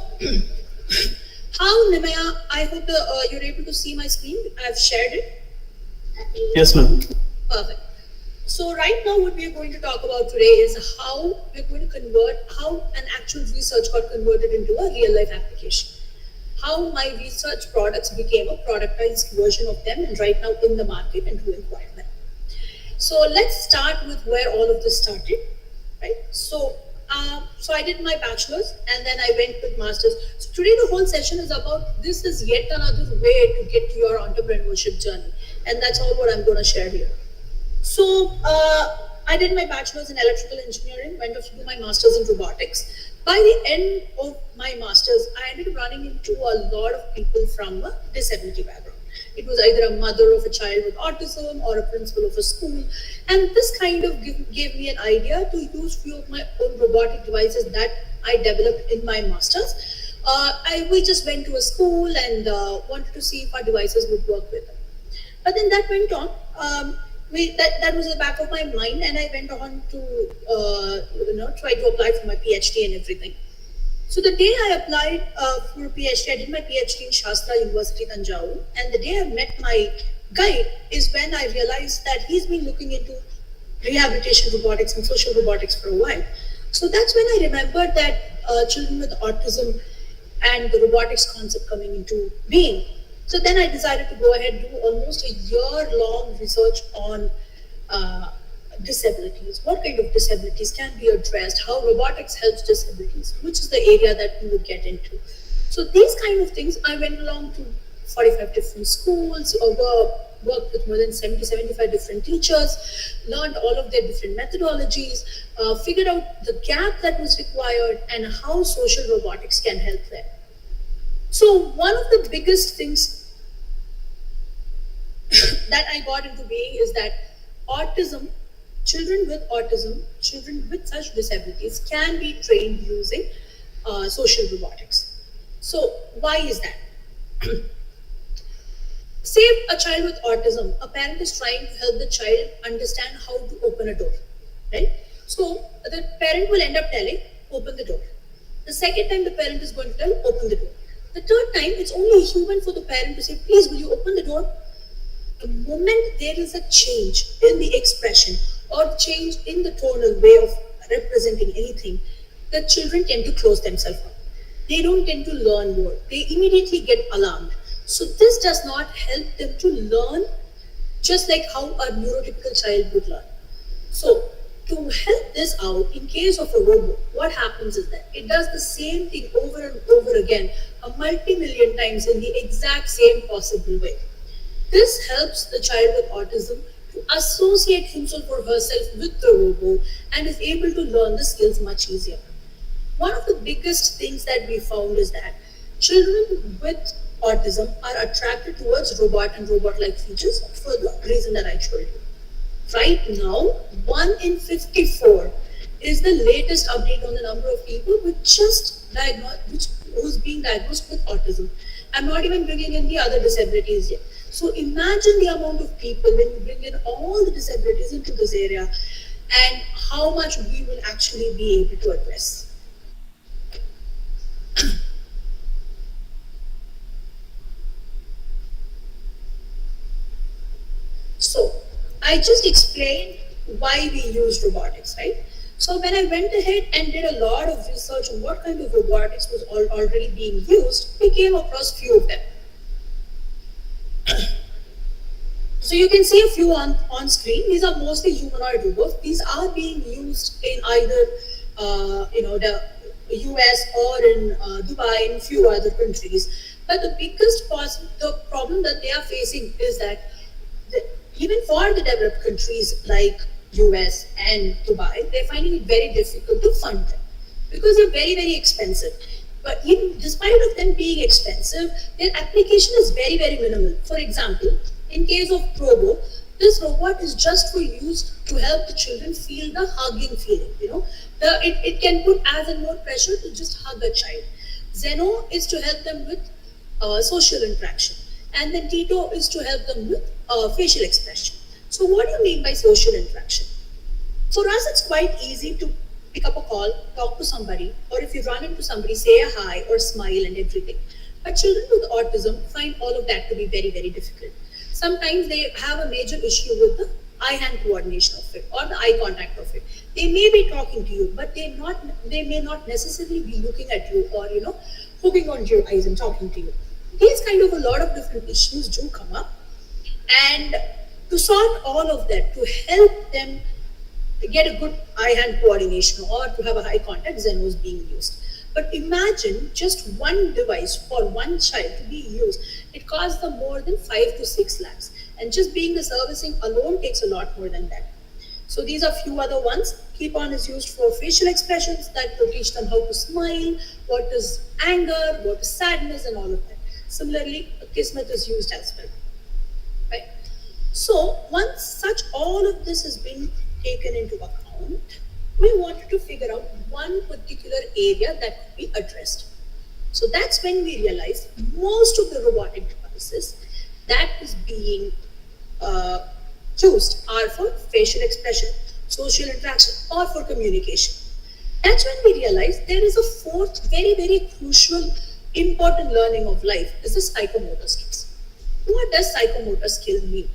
how Nimea, I hope you're able to see my screen. I've shared it. Yes, ma'am. Perfect. So right now what we are going to talk about today is how we're going to how an actual research got converted into a real life application. How my research products became a productized version of them and right now in the market and to inquire them. So let's start with where all of this started, right? So I did my bachelor's and then I went with master's. So today the whole session is about, this is yet another way to get to your entrepreneurship journey. And that's all what I'm going to share here. So I did my bachelor's in electrical engineering, went off to do my master's in robotics. By the end of my master's, I ended up running into a lot of people from a disability background. It was either a mother of a child with autism or a principal of a school. And this kind of gave me an idea to use few of my own robotic devices that I developed in my master's. We just went to a school and wanted to see if our devices would work with them. But then that went on. That was the back of my mind, and I went on to try to apply for my PhD and everything. So the day I applied for a PhD, I did my PhD in Shastra University, Tanjore, and the day I met my guide is when I realized that he's been looking into rehabilitation robotics and social robotics for a while. So that's when I remembered that children with autism and the robotics concept coming into being. So then I decided to go ahead and do almost a year-long research on disabilities. What kind of disabilities can be addressed? How robotics helps disabilities? Which is the area that we would get into. So these kind of things, I went along to 45 different schools, worked with more than 70-75 different teachers, learned all of their different methodologies, figured out the gap that was required and how social robotics can help there. So one of the biggest things that I got into being is that children with such disabilities can be trained using social robotics. So why is that? Say a child with autism, a parent is trying to help the child understand how to open a door, right? So the parent will end up telling, open the door. The second time the parent is going to tell, open the door. The third time, it's only human for the parent to say, please, will you open the door? The moment there is a change in the expression or change in the tonal way of representing anything, the children tend to close themselves up. They don't tend to learn more. They immediately get alarmed. So this does not help them to learn just like how a neurotypical child would learn. So to help this out, in case of a robot, what happens is that it does the same thing over and over again, a multi-million times in the exact same possible way. This helps the child with autism to associate himself or herself with the robot and is able to learn the skills much easier. One of the biggest things that we found is that children with autism are attracted towards robot and robot-like features for the reason that I told you. Right now, 1 in 54 is the latest update on the number of people who's being diagnosed with autism. I'm not even bringing in the other disabilities yet. So imagine the amount of people when you bring in all the disabilities into this area and how much we will actually be able to address. So I just explained why we use robotics, right? So when I went ahead and did a lot of research on what kind of robotics was already being used, we came across few of them. So you can see a few on screen. These are mostly humanoid robots. These are being used in either the US or in Dubai and few other countries. But the biggest problem that they are facing is that even for the developed countries like US and Dubai, they're finding it very difficult to fund them because they're very, very expensive. But even despite of them being expensive, their application is very, very minimal. For example, in case of Probo, this robot is just for use to help the children feel the hugging feeling. It can put as and more pressure to just hug a child. Zeno is to help them with social interaction. And then Tito is to help them with facial expression. So what do you mean by social interaction? For us, it's quite easy to pick up a call, talk to somebody, or if you run into somebody, say a hi or smile and everything. But children with autism find all of that to be very, very difficult. Sometimes they have a major issue with the eye-hand coordination of it or the eye contact of it. They may be talking to you, but they may not necessarily be looking at you or hooking onto your eyes and talking to you. These kind of a lot of different issues do come up, and to solve all of that, to help them get a good eye-hand coordination or to have a high contact, Zeno is being used. But imagine just one device for one child to be used. It costs them more than 5 to 6 lakhs, and just being the servicing alone takes a lot more than that. So these are few other ones. Keep-on is used for facial expressions that will teach them how to smile, what is anger, what is sadness, and all of that. Similarly, Kismet is used as well. Right? So once such all of this has been taken into account, we wanted to figure out one particular area that could be addressed. So that's when we realized most of the robotic devices that is being used are for facial expression, social interaction, or for communication. That's when we realized there is a fourth very, very crucial important learning of life is the psychomotor skills. What does psychomotor skill mean?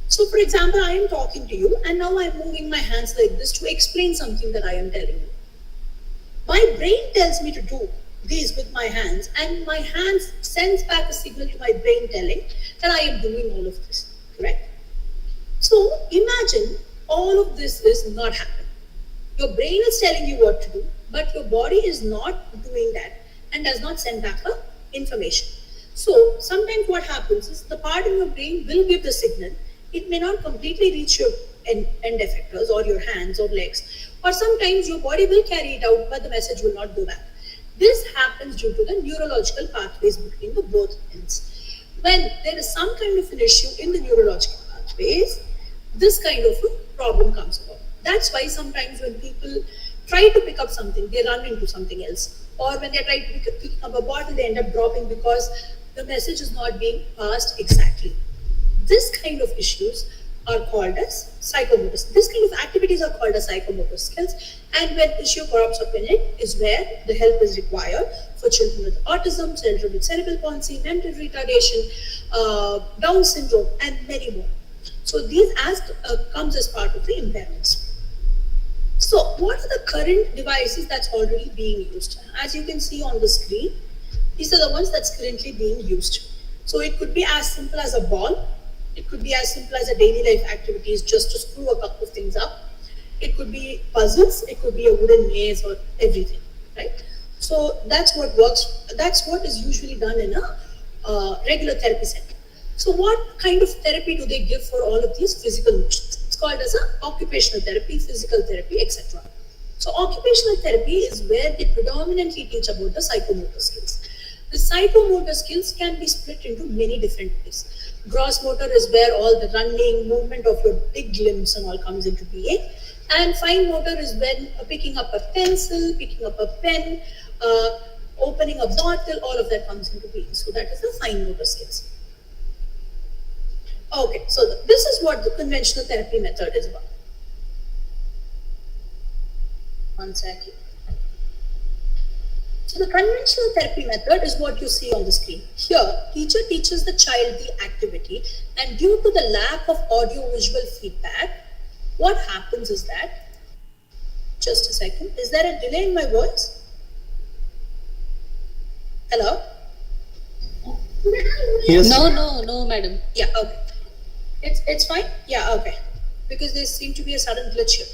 So for example, I am talking to you and now I'm moving my hands like this to explain something that I am telling you. My brain tells me to do these with my hands and my hands sends back a signal to my brain telling that I am doing all of this, correct? So imagine all of this is not happening. Your brain is telling you what to do, but your body is not doing that. and does not send back a information. So sometimes what happens is the part in your brain will give the signal. It may not completely reach your end effectors or your hands or legs, or sometimes your body will carry it out, but the message will not go back. This happens due to the neurological pathways between the both ends. When there is some kind of an issue in the neurological pathways, this kind of a problem comes about. That's why sometimes when people try to pick up something, they run into something else. Or when they try to pick up a bottle, they end up dropping because the message is not being passed exactly. This kind of issues are called as psychomotor. This kind of activities are called as psychomotor skills. And when issue crops up in it is where the help is required for children with autism, children with cerebral palsy, mental retardation, Down syndrome, and many more. So these comes as part of the impairments. So what are the current devices that's already being used? As you can see on the screen, these are the ones that's currently being used. So it could be as simple as a ball. It could be as simple as a daily life activities just to screw a couple of things up. It could be puzzles. It could be a wooden maze or everything, right? So that's what works. That's what is usually done in a regular therapy center. So what kind of therapy do they give for all of these physical motions? It's called as a occupational therapy, physical therapy, etc. So occupational therapy is where they predominantly teach about the psychomotor skills. The psychomotor skills can be split into many different ways. Gross motor is where all the running, movement of your big limbs and all comes into being. And fine motor is when picking up a pencil, picking up a pen, opening a bottle, all of that comes into being. So that is the fine motor skills. Okay, so this is what the conventional therapy method is about. One second. So the conventional therapy method is what you see on the screen. Here, teacher teaches the child the activity, and due to the lack of audio-visual feedback, what happens is that, just a second, is there a delay in my voice? Hello? Yes. No, madam. Yeah, okay. It's fine? Yeah, okay. Because there seemed to be a sudden glitch here.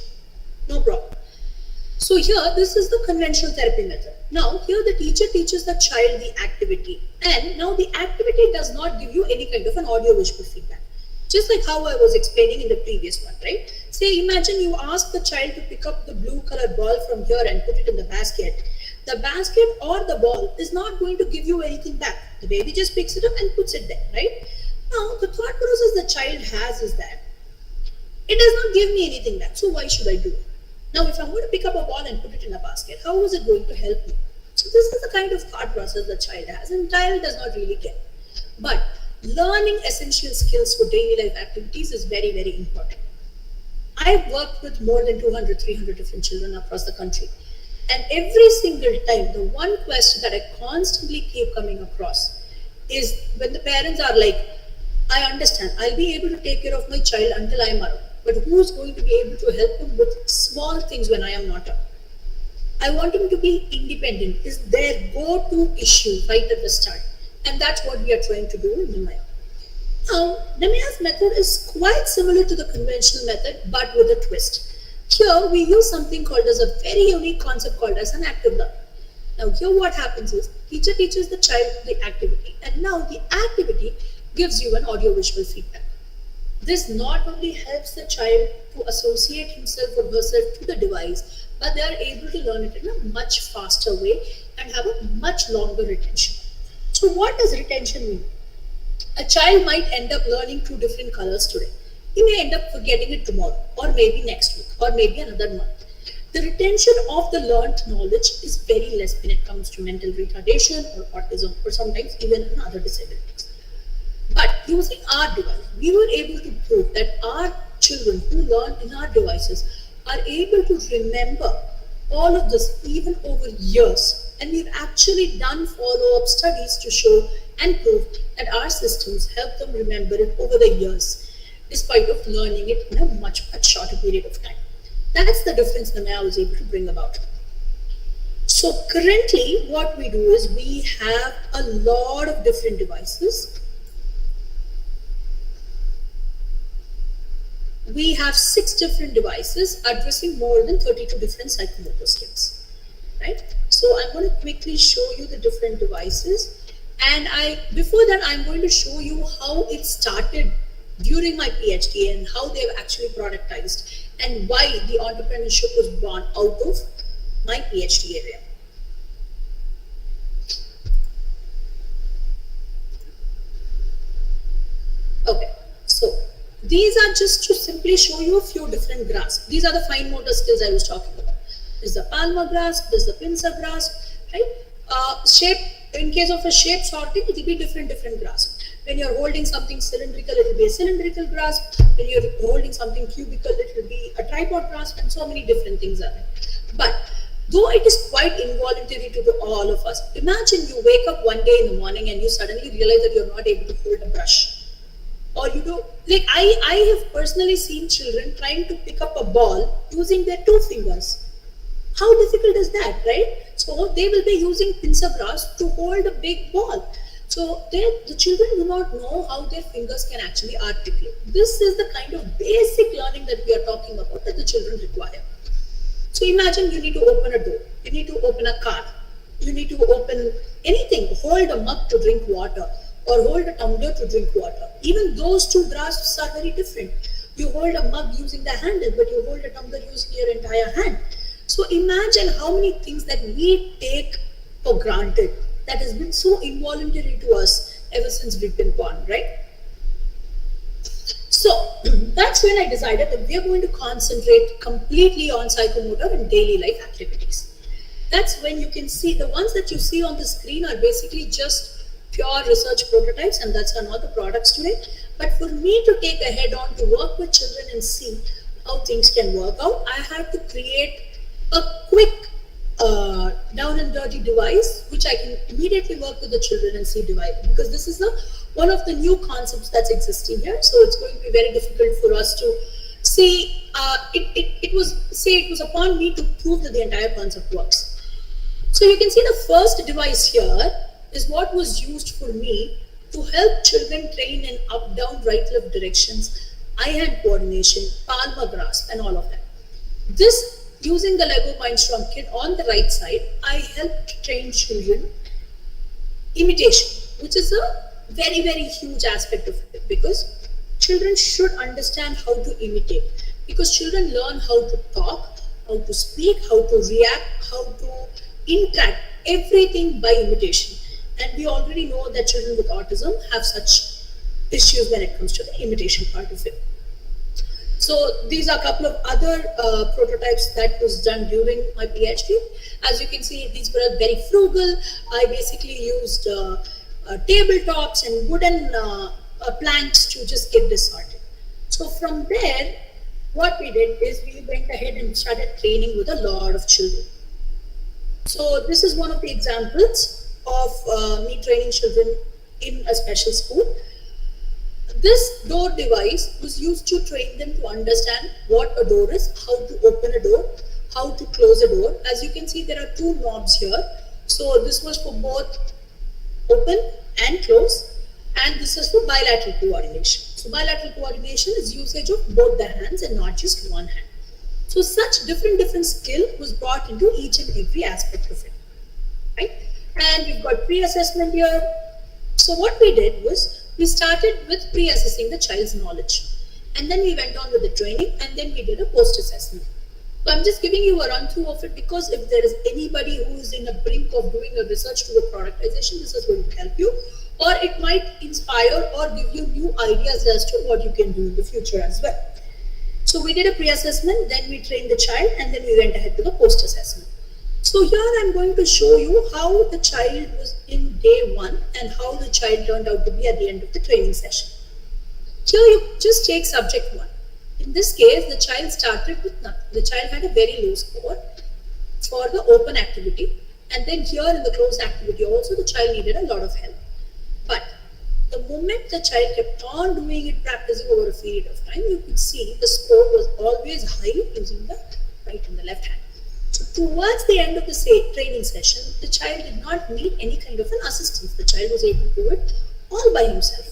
No problem. So here, this is the conventional therapy method. Now, here the teacher teaches the child the activity. And now the activity does not give you any kind of an audio-visual feedback. Just like how I was explaining in the previous one, right? Say, imagine you ask the child to pick up the blue colored ball from here and put it in the basket. The basket or the ball is not going to give you anything back. The baby just picks it up and puts it there, right? Now, the thought process the child has is that it does not give me anything back, so why should I do it? Now, if I'm going to pick up a ball and put it in a basket, how is it going to help me? So this is the kind of thought process the child has, and child does not really care. But learning essential skills for daily life activities is very, very important. I've worked with more than 200, 300 different children across the country. And every single time, the one question that I constantly keep coming across is when the parents are like, I understand, I'll be able to take care of my child until I'm around. But who's going to be able to help him with small things when I am not around? I want him to be independent is their go-to issue right at the start. And that's what we are trying to do in Nimaya. Now, Nimaya's method is quite similar to the conventional method, but with a twist. Here, we use something called as a very unique concept called as an active learning. Now, here what happens is, teacher teaches the child the activity, and now the activity gives you an audio-visual feedback. This not only helps the child to associate himself or herself to the device, but they are able to learn it in a much faster way and have a much longer retention. So what does retention mean? A child might end up learning 2 different colors today. He may end up forgetting it tomorrow, or maybe next week, or maybe another month. The retention of the learned knowledge is very less when it comes to mental retardation or autism, or sometimes even other disabilities. But using our device, we were able to prove that our children who learn in our devices are able to remember all of this even over years. And we've actually done follow-up studies to show and prove that our systems help them remember it over the years, despite of learning it in a much shorter period of time. That's the difference Nimaya was able to bring about. So currently what we do is we have a lot of different devices. We have 6 different devices addressing more than 32 different psychomotor skills. right? So I'm going to quickly show you the different devices. And before that, I'm going to show you how it started during my PhD and how they've actually productized and why the entrepreneurship was born out of my PhD area. Okay, so these are just to simply show you a few different grasps. These are the fine motor skills I was talking about. There's the palmar grasp, there's the pincer grasp, right? Shape, in case of a shape sorting, it will be different grasp. When you're holding something cylindrical, it will be a cylindrical grasp. When you're holding something cubical, it will be a tripod grasp, and so many different things are there. But though it is quite involuntary to all of us, imagine you wake up one day in the morning and you suddenly realize that you're not able to hold a brush. Or you do, like I have personally seen children trying to pick up a ball using their 2 fingers. How difficult is that, right? So they will be using pincer grasp to hold a big ball. So the children do not know how their fingers can actually articulate. This is the kind of basic learning that we are talking about that the children require. So imagine you need to open a door, you need to open a car, you need to open anything, hold a mug to drink water, or hold a tumbler to drink water. Even those 2 grasps are very different. You hold a mug using the handle, but you hold a tumbler using your entire hand. So imagine how many things that we take for granted that has been so involuntary to us ever since we've been born, right? So that's when I decided that we are going to concentrate completely on psychomotor and daily life activities. That's when you can see the ones that you see on the screen are basically just pure research prototypes, and that's are not the products today. But for me to take a head on to work with children and see how things can work out, I had to create a quick down and dirty device which I can immediately work with the children and see device, because this is one of the new concepts that's existing here. So it's going to be very difficult for us to see. It was upon me to prove that the entire concept works. So you can see the first device here is what was used for me to help children train in up, down, right, left directions, eye-hand coordination, palmar grasp, and all of that. This, using the Lego Mindstorm kit on the right side, I helped train children imitation, which is a very, very huge aspect of it, because children should understand how to imitate, because children learn how to talk, how to speak, how to react, how to interact, everything by imitation. And we already know that children with autism have such issues when it comes to the imitation part of it. So these are a couple of other prototypes that was done during my PhD. As you can see, these were very frugal. I basically used tabletops and wooden planks to just get this sorted. So from there, what we did is we went ahead and started training with a lot of children. So this is one of the examples of me training children in a special school. This door device was used to train them to understand what a door is, how to open a door, how to close a door. As you can see, there are 2 knobs here. So this was for both open and close, and this is for bilateral coordination. So bilateral coordination is usage of both the hands and not just one hand. So such different skill was brought into each and every aspect of it, right? And we've got pre-assessment here. So what we did was, we started with pre-assessing the child's knowledge, and then we went on with the training, and then we did a post-assessment. So I'm just giving you a run-through of it, because if there is anybody who is in a brink of doing a research to a productization, this is going to help you, or it might inspire or give you new ideas as to what you can do in the future as well. So we did a pre-assessment, then we trained the child, and then we went ahead to the post-assessment. So here I'm going to show you how the child was in day 1 and how the child turned out to be at the end of the training session. Here you just take subject 1. In this case, the child started with nothing. The child had a very low score for the open activity, and then here in the closed activity also the child needed a lot of help. But the moment the child kept on doing it, practicing over a period of time, you could see the score was always high using the right and the left hand. So towards the end of the training session, the child did not need any kind of an assistance. The child was able to do it all by himself.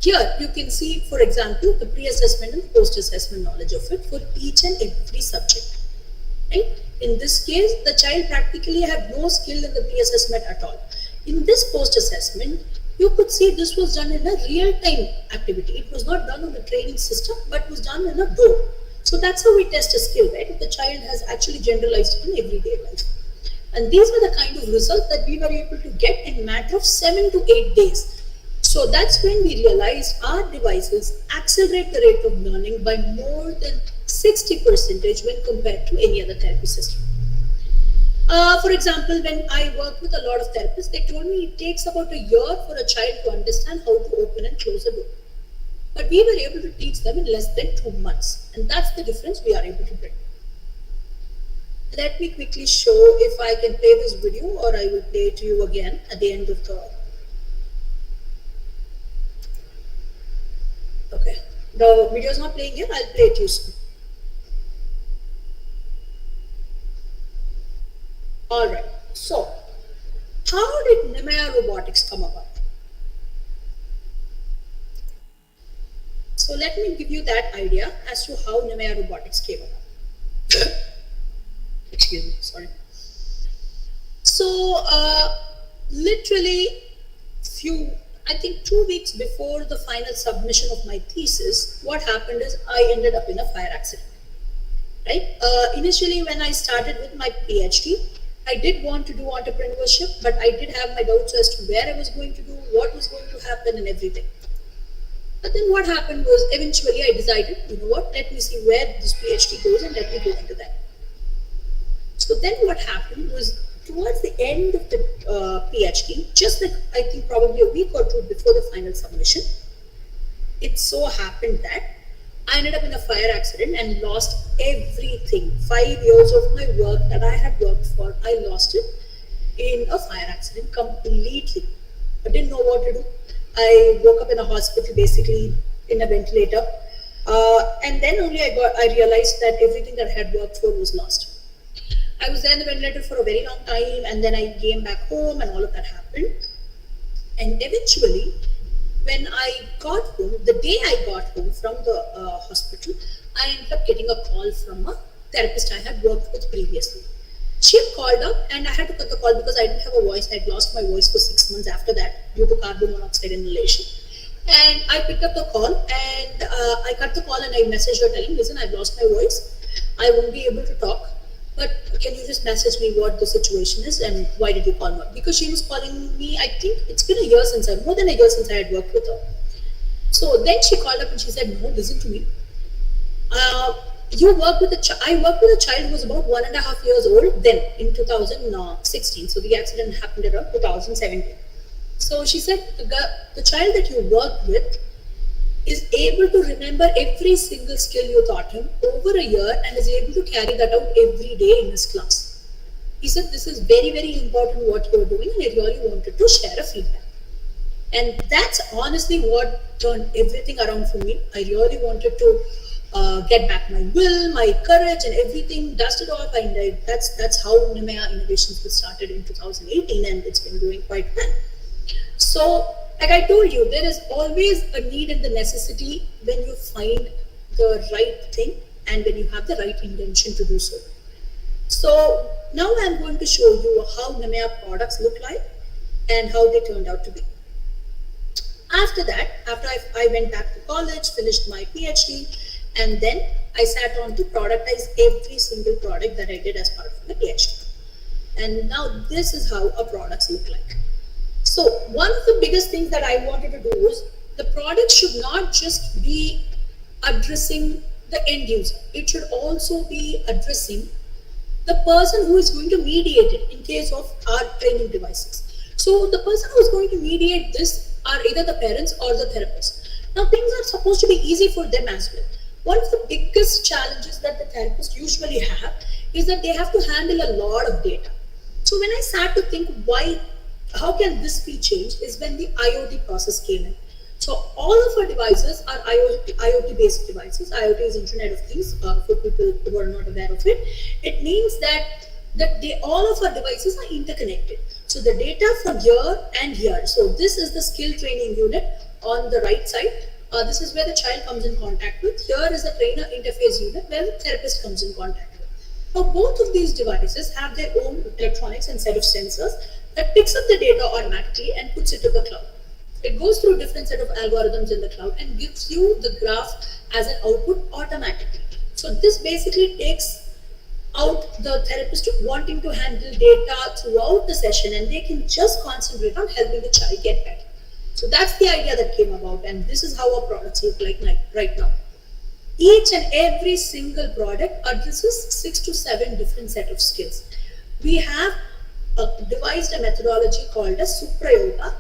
Here you can see, for example, the pre-assessment and post-assessment knowledge of it for each and every subject. right? In this case, the child practically had no skill in the pre-assessment at all. In this post-assessment, you could see this was done in a real-time activity. It was not done on the training system, but was done in a door. So that's how we test a skill, right? If the child has actually generalized in everyday life. And these were the kind of results that we were able to get in a matter of 7 to 8 days. So that's when we realized our devices accelerate the rate of learning by more than 60% when compared to any other therapy system. For example, when I work with a lot of therapists, they told me it takes about a year for a child to understand how to open and close a door. But we were able to teach them in less than 2 months. And that's the difference we are able to bring. Let me quickly show if I can play this video, or I will play it to you again at the end of the... Okay, the video is not playing yet, I'll play it to you soon. Alright, so how did Nemaya Robotics come about? So let me give you that idea as to how Nemaya Robotics came about. Excuse me, sorry. So literally I think 2 weeks before the final submission of my thesis, what happened is I ended up in a fire accident, right? Initially when I started with my PhD, I did want to do entrepreneurship, but I did have my doubts as to where I was going to do, what was going to happen and everything. But then what happened was eventually I decided, you know what, let me see where this PhD goes and let me go into that. So then what happened was towards the end of the PhD, just like I think probably a week or two before the final submission, it so happened that I ended up in a fire accident and lost everything. 5 years of my work that I had worked for, I lost it in a fire accident completely. I didn't know what to do. I woke up in a hospital, basically in a ventilator. And then only I realized that everything that I had worked for was lost. I was there in the ventilator for a very long time, and then I came back home and all of that happened. And eventually, when I got home, the day I got home from the hospital, I ended up getting a call from a therapist I had worked with previously. She had called up and I had to cut the call because I didn't have a voice. I had lost my voice for 6 months after that due to carbon monoxide inhalation. And I picked up the call and I cut the call and I messaged her telling, listen, I've lost my voice. I won't be able to talk. But can you just message me what the situation is and why did you call me? Because she was calling me, I think it's been more than a year since I had worked with her. So then she called up and she said, no, listen to me. I worked with a child who was about 1.5 years old then in 2016. So the accident happened around 2017. So she said, the child that you worked with is able to remember every single skill you taught him over a year and is able to carry that out every day in his class. He said, this is very, very important what you're doing and I really wanted to share a feedback. And that's honestly what turned everything around for me. I really wanted to get back my will, my courage and everything, dust it off, and that's how Nemaya Innovations was started in 2018 and it's been doing quite well. So, like I told you, there is always a need and the necessity when you find the right thing and when you have the right intention to do so. So now I'm going to show you how Nemaya products look like and how they turned out to be. After that, after I went back to college, finished my PhD, and then I sat on to productize every single product that I did as part of my PhD. And now this is how our products look like. So one of the biggest things that I wanted to do was the product should not just be addressing the end user. It should also be addressing the person who is going to mediate it in case of our training devices. So the person who is going to mediate this are either the parents or the therapist. Now things are supposed to be easy for them as well. One of the biggest challenges that the therapists usually have is that they have to handle a lot of data. So when I sat to think how can this be changed is when the IoT process came in. So all of our devices are IoT based devices. IoT is Internet of Things for people who are not aware of it. It means that all of our devices are interconnected. So the data from here and here. So this is the skill training unit on the right side. This is where the child comes in contact with. Here is the trainer interface unit where the therapist comes in contact with. Now, both of these devices have their own electronics and set of sensors that picks up the data automatically and puts it to the cloud. It goes through different set of algorithms in the cloud and gives you the graph as an output automatically. So this basically takes out the therapist wanting to handle data throughout the session, and they can just concentrate on helping the child get better. So that's the idea that came about, and this is how our products look like right now. Each and every single product addresses 6 to 7 different set of skills. We have devised a methodology called as Suprayoga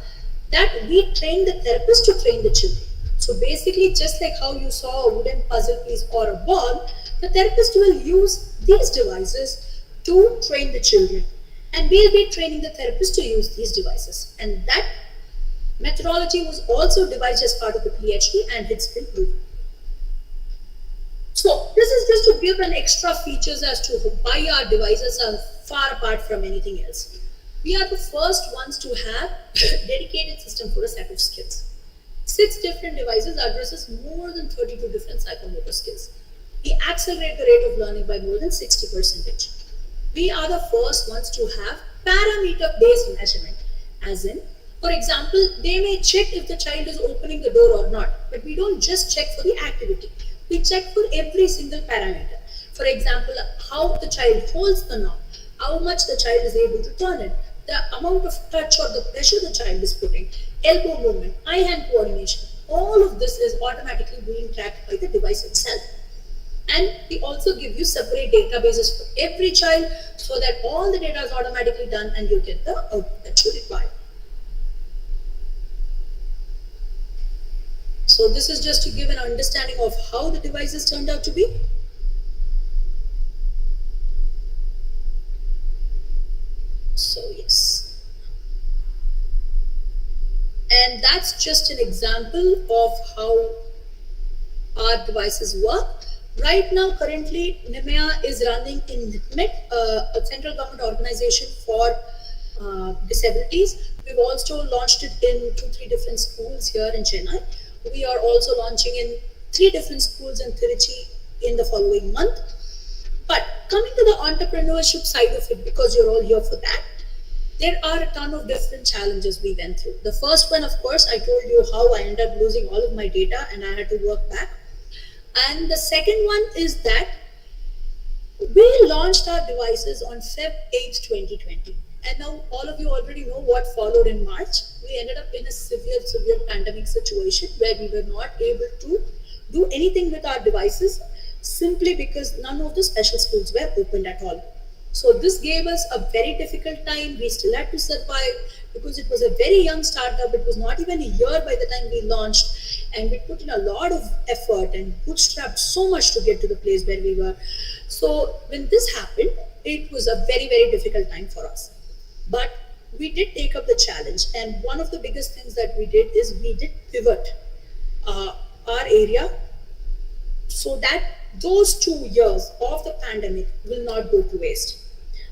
that we train the therapist to train the children. So basically, just like how you saw a wooden puzzle piece or a ball, the therapist will use these devices to train the children, and we'll be training the therapist to use these devices. And that methodology was also devised as part of the PhD, and it's been proven. So this is just to give an extra features as to why our devices are far apart from anything else. We are the first ones to have a dedicated system for a set of skills. 6 different devices addresses more than 32 different psychomotor skills. We accelerate the rate of learning by more than 60%. We are the first ones to have parameter-based measurement, as in, for example, they may check if the child is opening the door or not, but we don't just check for the activity. We check for every single parameter. For example, how the child holds the knob, how much the child is able to turn it, the amount of touch or the pressure the child is putting, elbow movement, eye-hand coordination. All of this is automatically being tracked by the device itself. And we also give you separate databases for every child so that all the data is automatically done and you get the output that you require. So this is just to give an understanding of how the devices turned out to be. So yes. And that's just an example of how our devices work. Right now, currently, NIMEA is running in NIPMET, a central government organization for disabilities. We've also launched it in 2-3 different schools here in Chennai. We are also launching in 3 different schools in Tiruchi in the following month. But coming to the entrepreneurship side of it, because you're all here for that, there are a ton of different challenges we went through. The first one, of course, I told you how I ended up losing all of my data and I had to work back. And the second one is that we launched our devices on Feb 8th, 2020. And now all of you already know what followed in March. We ended up in a severe pandemic situation where we were not able to do anything with our devices simply because none of the special schools were opened at all. So this gave us a very difficult time. We still had to survive because it was a very young startup. It was not even a year by the time we launched, and we put in a lot of effort and bootstrapped so much to get to the place where we were. So when this happened, it was a very, very difficult time for us. But we did take up the challenge, and one of the biggest things that we did is we did pivot our area so that those 2 years of the pandemic will not go to waste.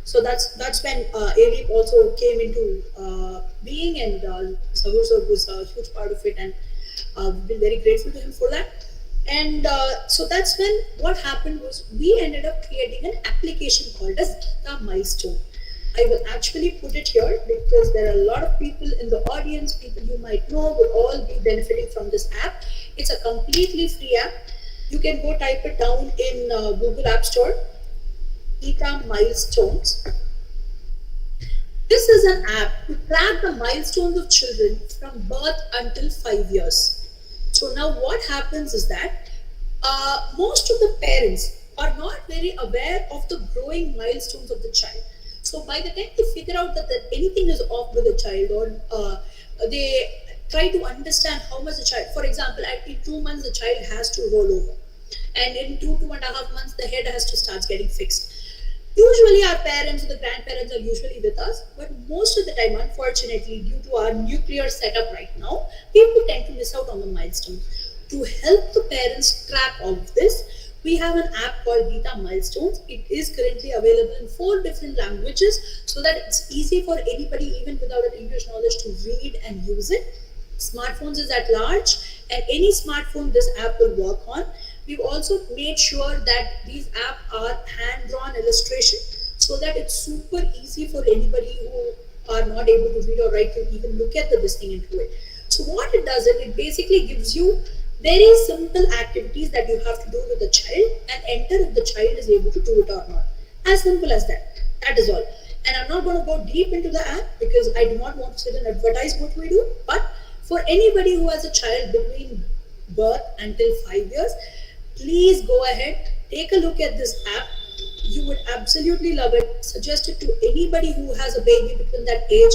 So that's when ALEAP also came into being, and Subhadra was a huge part of it, and we've been very grateful to him for that. And so that's when what happened was we ended up creating an application called as Gita Milestone. I will actually put it here because there are a lot of people in the audience, people you might know will all be benefiting from this app. It's a completely free app. You can go type it down in Google App Store, Gita Milestones. This is an app to track the milestones of children from birth until 5 years. So now what happens is that most of the parents are not very aware of the growing milestones of the child. So by the time they figure out that anything is off with the child, or they try to understand how much the child, for example, in 2 months the child has to roll over, and in 2.5 months the head has to start getting fixed. Usually our parents or the grandparents are usually with us, but most of the time, unfortunately, due to our nuclear setup right now, people tend to miss out on the milestone. To help the parents track all of this, we have an app called Gita Milestones. It is currently available in 4 different languages so that it's easy for anybody, even without an English knowledge, to read and use it. Smartphones is at large, and any smartphone this app will work on. we've also made sure that these apps are hand-drawn illustration so that it's super easy for anybody who are not able to read or write to even look at this thing and do it. So what it does is it basically gives you very simple activities that you have to do with the child and enter if the child is able to do it or not. As simple as that. That is all. And I'm not going to go deep into the app because I do not want to sit and advertise what we do. But for anybody who has a child between birth until 5 years, please go ahead, take a look at this app. You would absolutely love it. Suggest it to anybody who has a baby between that age.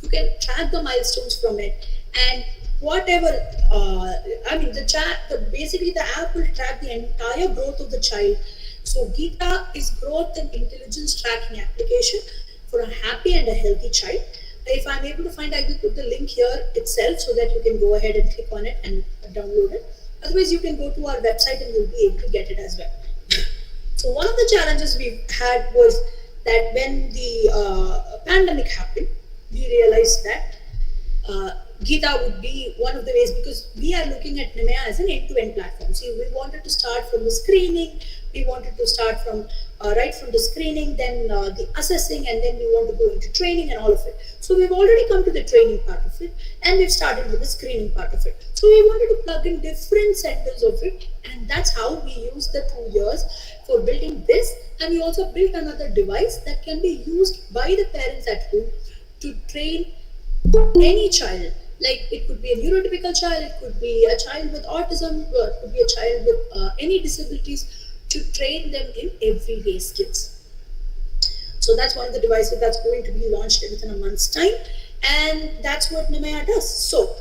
You can track the milestones from it. And whatever, basically the app will track the entire growth of the child. So Gita is growth and intelligence tracking application for a happy and a healthy child. If I'm able to find, I will put the link here itself so that you can go ahead and click on it and download it. Otherwise, you can go to our website and you'll be able to get it as well. So one of the challenges we had was that when the pandemic happened, we realized that Gita would be one of the ways, because we are looking at Nimaya as an end-to-end platform. See, we wanted to start from the screening, we wanted to start from right from the screening, then the assessing, and then we want to go into training and all of it. So we've already come to the training part of it, and we've started with the screening part of it. So we wanted to plug in different centers of it, and that's how we used the 2 years for building this. And we also built another device that can be used by the parents at home to train any child. Like it could be a neurotypical child, it could be a child with autism, or it could be a child with any disabilities, to train them in everyday skills. So that's one of the devices that's going to be launched within a month's time, and that's what Nimaya does. So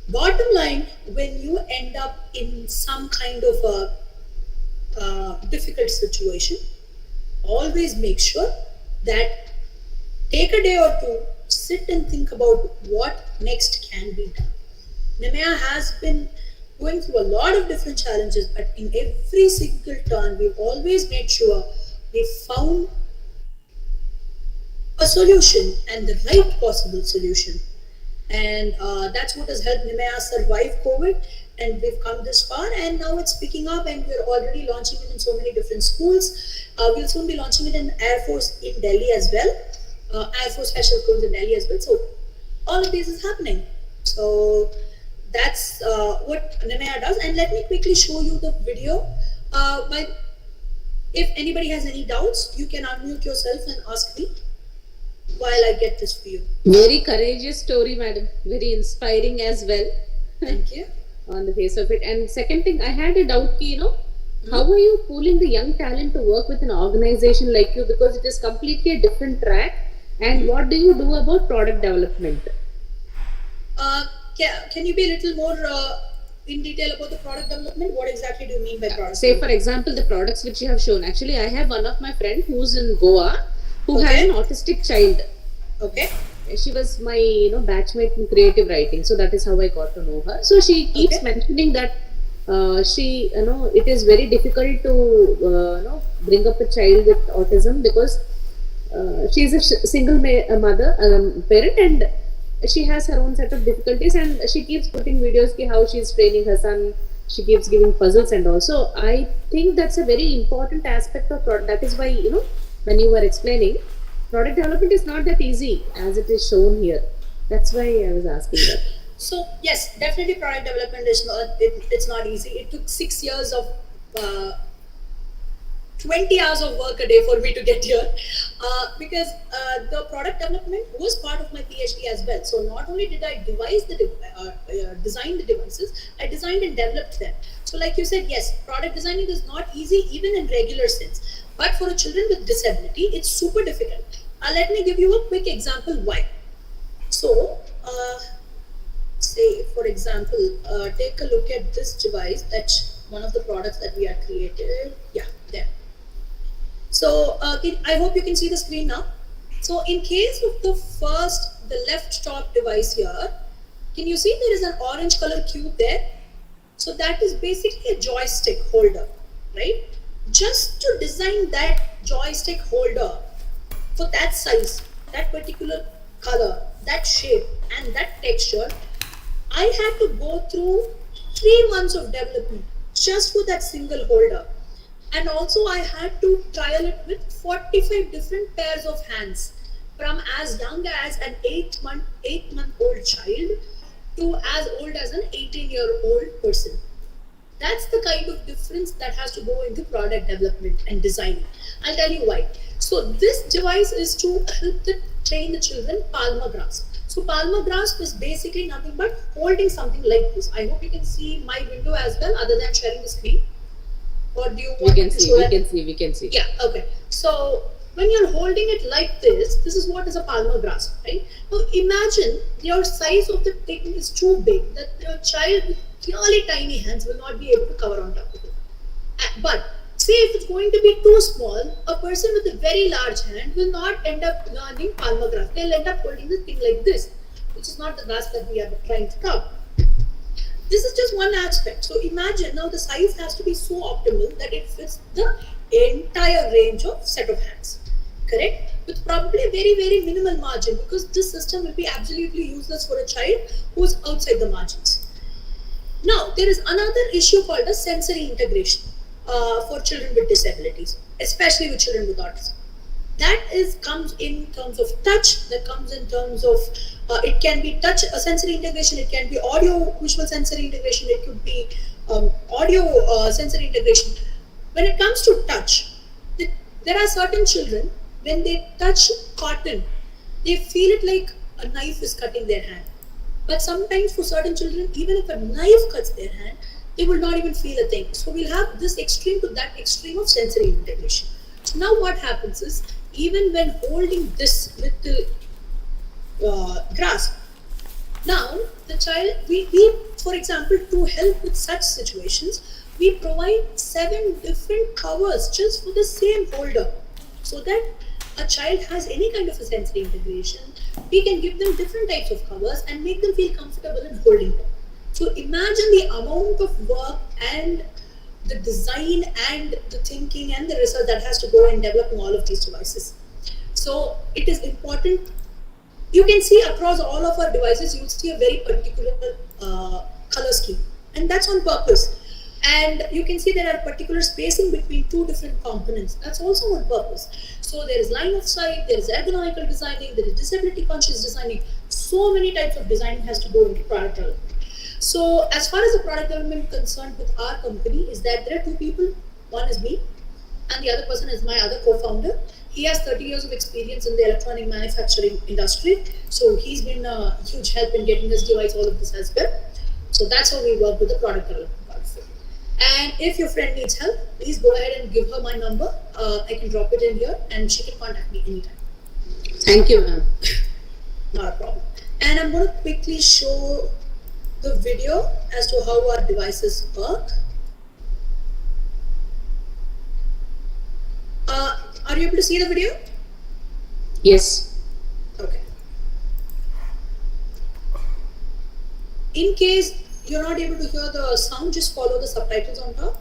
bottom line, when you end up in some kind of a difficult situation, always make sure that take a day or two, sit and think about what next can be done. Nimaya has been going through a lot of different challenges, but in every single turn, we've always made sure we found a solution and the right possible solution. And that's what has helped Nimaya survive COVID. And we've come this far, and now it's picking up, and we're already launching it in so many different schools. We'll soon be launching it in Air Force in Delhi as well. Air Force Special Schools in Delhi as well. So all of this is happening. So that's what Nimaya does. And let me quickly show you the video. But if anybody has any doubts, you can unmute yourself and ask me while I get this for you. Very courageous story, madam. Very inspiring as well. Thank you. On the face of it. And second thing, I had a doubt, how are you pulling the young talent to work with an organization like you? Because it is completely a different track. And what do you do about product development? Can you be a little more in detail about the product development? What exactly do you mean by product Say, for example, the products which you have shown. Actually, I have one of my friend who's in Goa who has an autistic child. Okay. She was my batchmate in creative writing, so that is how I got to know her. So she keeps mentioning that she it is very difficult to bring up a child with autism because she is a single mother parent, and she has her own set of difficulties, and she keeps putting videos ki how she is training her son. She keeps giving puzzles and all. So I think that's a very important aspect of product. That is why when you were explaining, product development is not that easy as it is shown here. That's why I was asking that. So yes, definitely product development is not, it's not easy. It took 6 years of 20 hours of work a day for me to get here because the product development was part of my PhD as well. So not only did I design the devices, I designed and developed them. So like you said, yes, product designing is not easy even in regular sense. But for a children with disability, it's super difficult. Let me give you a quick example why. So, say for example, take a look at this device. That's one of the products that we have created. Yeah, there. So, I hope you can see the screen now. So, in case of the left top device here, can you see there is an orange color cube there? So, that is basically a joystick holder, right? Just to design that joystick holder for that size, that particular color, that shape and that texture, I had to go through 3 months of development. just for that single holder. And also I had to trial it with 45 different pairs of hands, from as young as an 8-month-old child to as old as an 18-year-old person. That's the kind of difference that has to go into product development and designing. I'll tell you why. So this device is to help train the children palmar grasp. So palmar grasp is basically nothing but holding something like this. I hope you can see my window as well, other than sharing the screen. Or do you want We can to see, show we it? can see, we can see. Yeah, okay. So when you're holding it like this is what is a palmar grasp, right? Now imagine your size of the thing is too big that your child with really tiny hands will not be able to cover on top of it. But say if it's going to be too small, a person with a very large hand will not end up learning palmar grasp. They'll end up holding the thing like this, which is not the grasp that we are trying to cover. This is just one aspect. So imagine now the size has to be so optimal that it fits the entire range of set of hands, correct? With probably a very, very minimal margin, because this system will be absolutely useless for a child who's outside the margins. Now, there is another issue called as sensory integration for children with disabilities, especially with children with autism. That comes in terms of touch, that comes in terms of, it can be touch sensory integration, it can be audio visual sensory integration, it could be audio sensory integration. When it comes to touch, there are certain children, when they touch cotton, they feel it like a knife is cutting their hand. But sometimes for certain children, even if a knife cuts their hand, they will not even feel a thing. So we'll have this extreme to that extreme of sensory integration. So now what happens is, even when holding this with the grasp, now the child, we for example, to help with such situations, we provide 7 different covers just for the same holder, so that a child has any kind of a sensory integration. We can give them different types of covers and make them feel comfortable in holding them. So imagine the amount of work and the design and the thinking and the research that has to go in developing all of these devices. So it is important. You can see across all of our devices, you'll see a very particular color scheme, and that's on purpose. And you can see there are particular spacing between 2 different components. That's also on purpose. So there is line of sight, there is ergonomical designing, there is disability conscious designing. So many types of designing has to go into product development. So as far as the product development concerned with our company is that there are 2 people. One is me and the other person is my other co-founder. He has 30 years of experience in the electronic manufacturing industry. So he's been a huge help in getting this device, all of this as well. So that's how we work with the product development. And if your friend needs help, please go ahead and give her my number. I can drop it in here and she can contact me anytime. Thank you, ma'am. Not a problem. And I'm going to quickly show the video as to how our devices work. Are you able to see the video? Yes. Okay. In case you're not able to hear the sound, just follow the subtitles on top.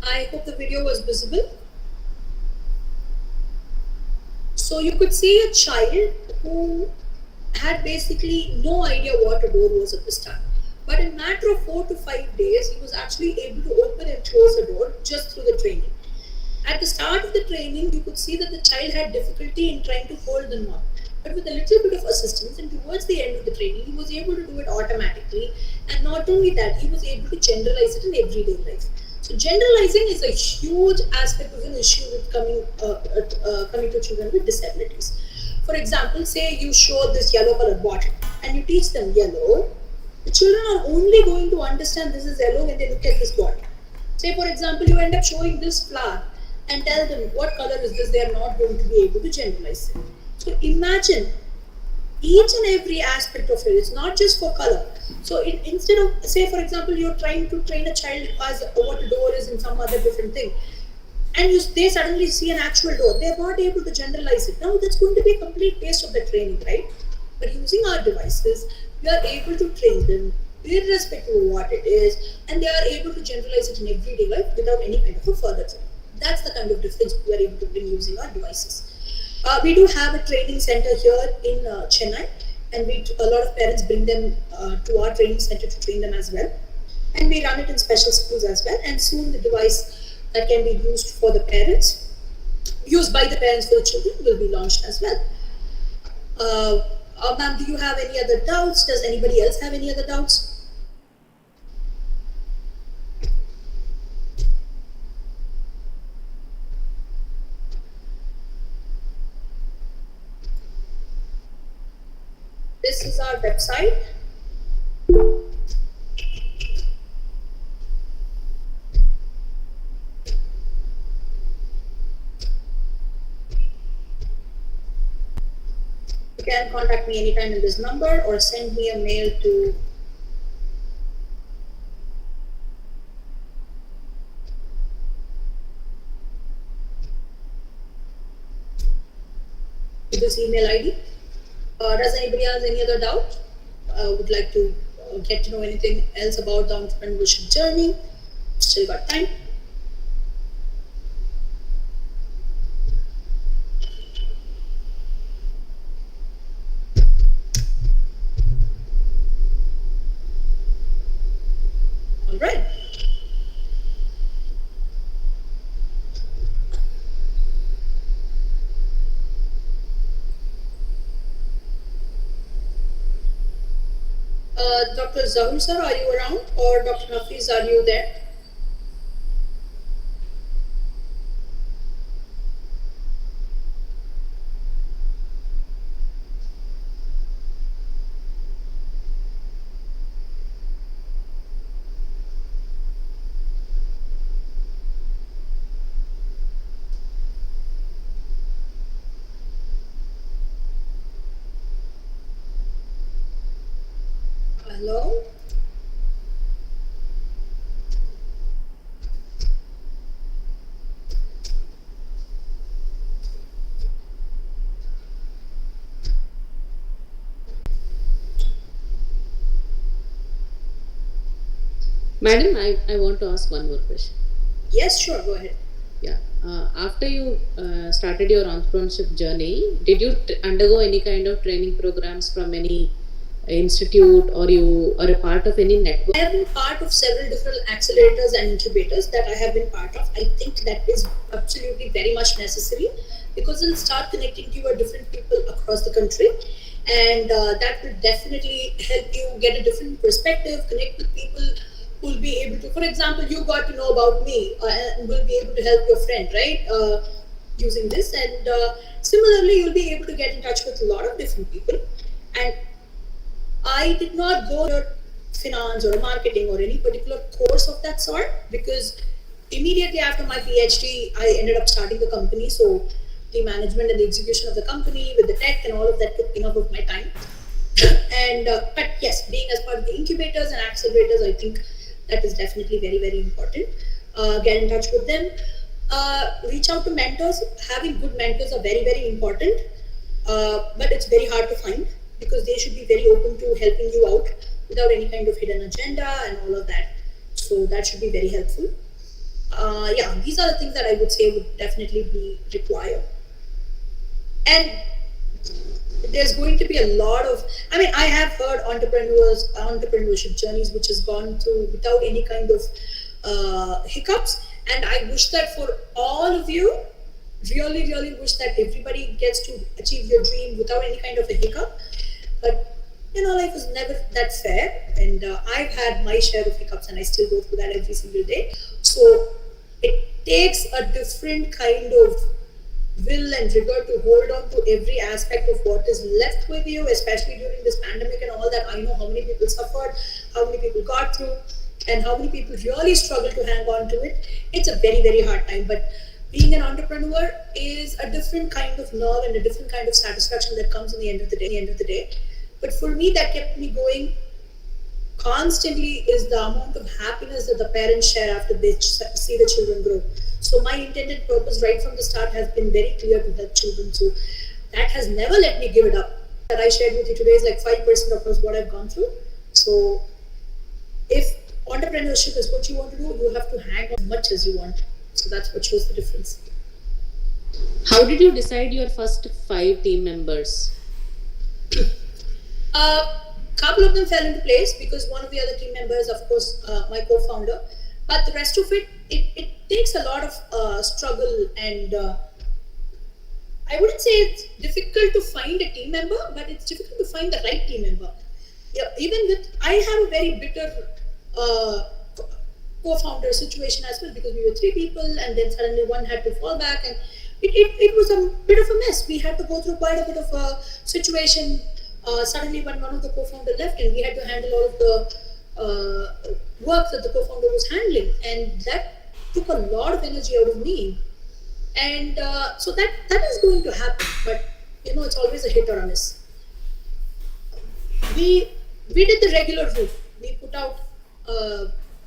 I hope the video was visible. So you could see a child who had basically no idea what a door was at the start. But in a matter of 4 to 5 days, he was actually able to open and close the door just through the training. At the start of the training, you could see that the child had difficulty in trying to hold the knob. But with a little bit of assistance, and towards the end of the training, he was able to do it automatically. And not only that, he was able to generalize it in everyday life. So generalizing is a huge aspect of an issue with coming to children with disabilities. For example, say you show this yellow colored bottle and you teach them yellow, The children are only going to understand this is yellow when they look at this board. Say for example, you end up showing this flower and tell them what color is this, they are not going to be able to generalize it. So imagine each and every aspect of it. It's not just for color. So instead of, say for example, you're trying to train a child as what a door is in some other different thing, and they suddenly see an actual door, they're not able to generalize it. Now that's going to be a complete waste of the training, right? But using our devices, we are able to train them irrespective of what it is, and they are able to generalize it in everyday life without any kind of a further training. That's the kind of difference we are able to bring using our devices. We do have a training center here in Chennai, and a lot of parents bring them to our training center to train them as well. And we run it in special schools as well. And soon the device that can be used for the parents, used by the parents for the children, will be launched as well. Ma'am, do you have any other doubts? Does anybody else have any other doubts? This is our website. You can contact me anytime in this number or send me a mail to this email ID. Does anybody have any other doubt? Would like to get to know anything else about the entrepreneurship journey? Still got time. All right. Dr. Zahur sir, are you around? Or Dr. Hafiz, are you there? Hello? Madam, I want to ask one more question. Yes, sure, go ahead. Yeah. After you started your entrepreneurship journey, did you undergo any kind of training programs from any institute, or you are a part of any network? I have been part of several different accelerators and incubators that I have been part of. I think that is absolutely very much necessary, because it'll start connecting to your different people across the country, and that will definitely help you get a different perspective, connect with people who will be able to, for example, you got to know about me and will be able to help your friend, right, using this. And similarly, you'll be able to get in touch with a lot of different people. And I did not go to finance or marketing or any particular course of that sort, because immediately after my PhD, I ended up starting the company. So the management and the execution of the company with the tech and all of that took enough of my time. And but yes, being as part of the incubators and accelerators, I think that is definitely very, very important. Get in touch with them. Reach out to mentors. Having good mentors are very, very important, but it's very hard to find, because they should be very open to helping you out without any kind of hidden agenda and all of that. So that should be very helpful. Yeah, these are the things that I would say would definitely be required. And there's going to be a lot of, I mean, I have heard entrepreneurship journeys which has gone through without any kind of hiccups. And I wish that for all of you, really, really wish that everybody gets to achieve your dream without any kind of a hiccup. But, you know, life is never that fair. And I've had my share of hiccups, and I still go through that every single day. So it takes a different kind of will and rigor to hold on to every aspect of what is left with you, especially during this pandemic and all that. I know how many people suffered, how many people got through, and how many people really struggle to hang on to it. It's a very, very hard time. But being an entrepreneur is a different kind of nerve and a different kind of satisfaction that comes in the end of the day. But for me, that kept me going constantly is the amount of happiness that the parents share after they see the children grow. So my intended purpose right from the start has been very clear to help children. So that has never let me give it up. That I shared with you today is like 5% of what I've gone through. So if entrepreneurship is what you want to do, you have to hang on as much as you want. So that's what shows the difference. How did you decide your first 5 team members? Couple of them fell into place because one of the other team members, of course, my co-founder, but the rest of it takes a lot of struggle, and I wouldn't say it's difficult to find a team member, but it's difficult to find the right team member. Yeah, even with, I have a very bitter co-founder situation as well, because we were 3 people and then suddenly one had to fall back, and it was a bit of a mess. We had to go through quite a bit of a situation. Suddenly when one of the co-founder left, and we had to handle all of the work that the co-founder was handling, and that took a lot of energy out of me. And so that is going to happen, but it's always a hit or a miss. We did the regular route. We put out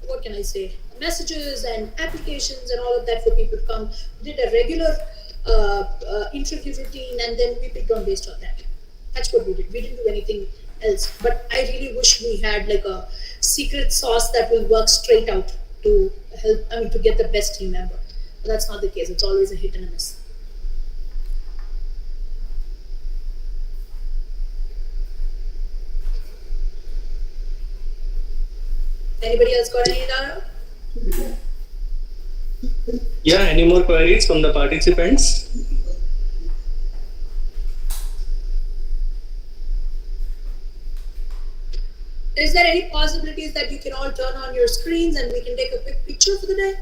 what can I say, messages and applications and all of that for people to come. We did a regular interview routine, and then we picked on based on that. That's what we did. We didn't do anything else. But I really wish we had like a secret sauce that will work straight out to help, to get the best team member. But that's not the case. It's always a hit and a miss. Anybody else got any data? Yeah, any more queries from the participants? Is there any possibilities that you can all turn on your screens and we can take a quick picture for the day?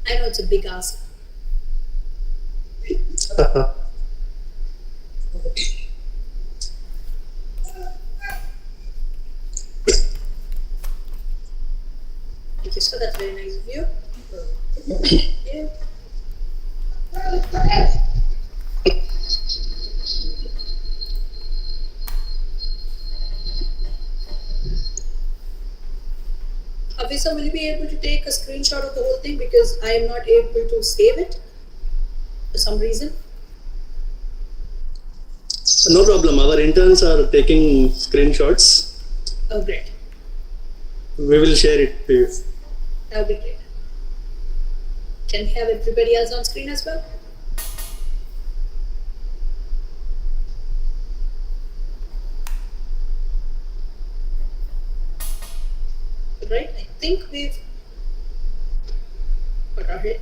I know it's a big ask. Thank you, sir. That's very nice of you. Thank you. Avisa, will you be able to take a screenshot of the whole thing, because I am not able to save it for some reason? No problem. Our interns are taking screenshots. Oh, great. We will share it to you. That would be great. Can we have everybody else on screen as well? Right, I think we've got our head.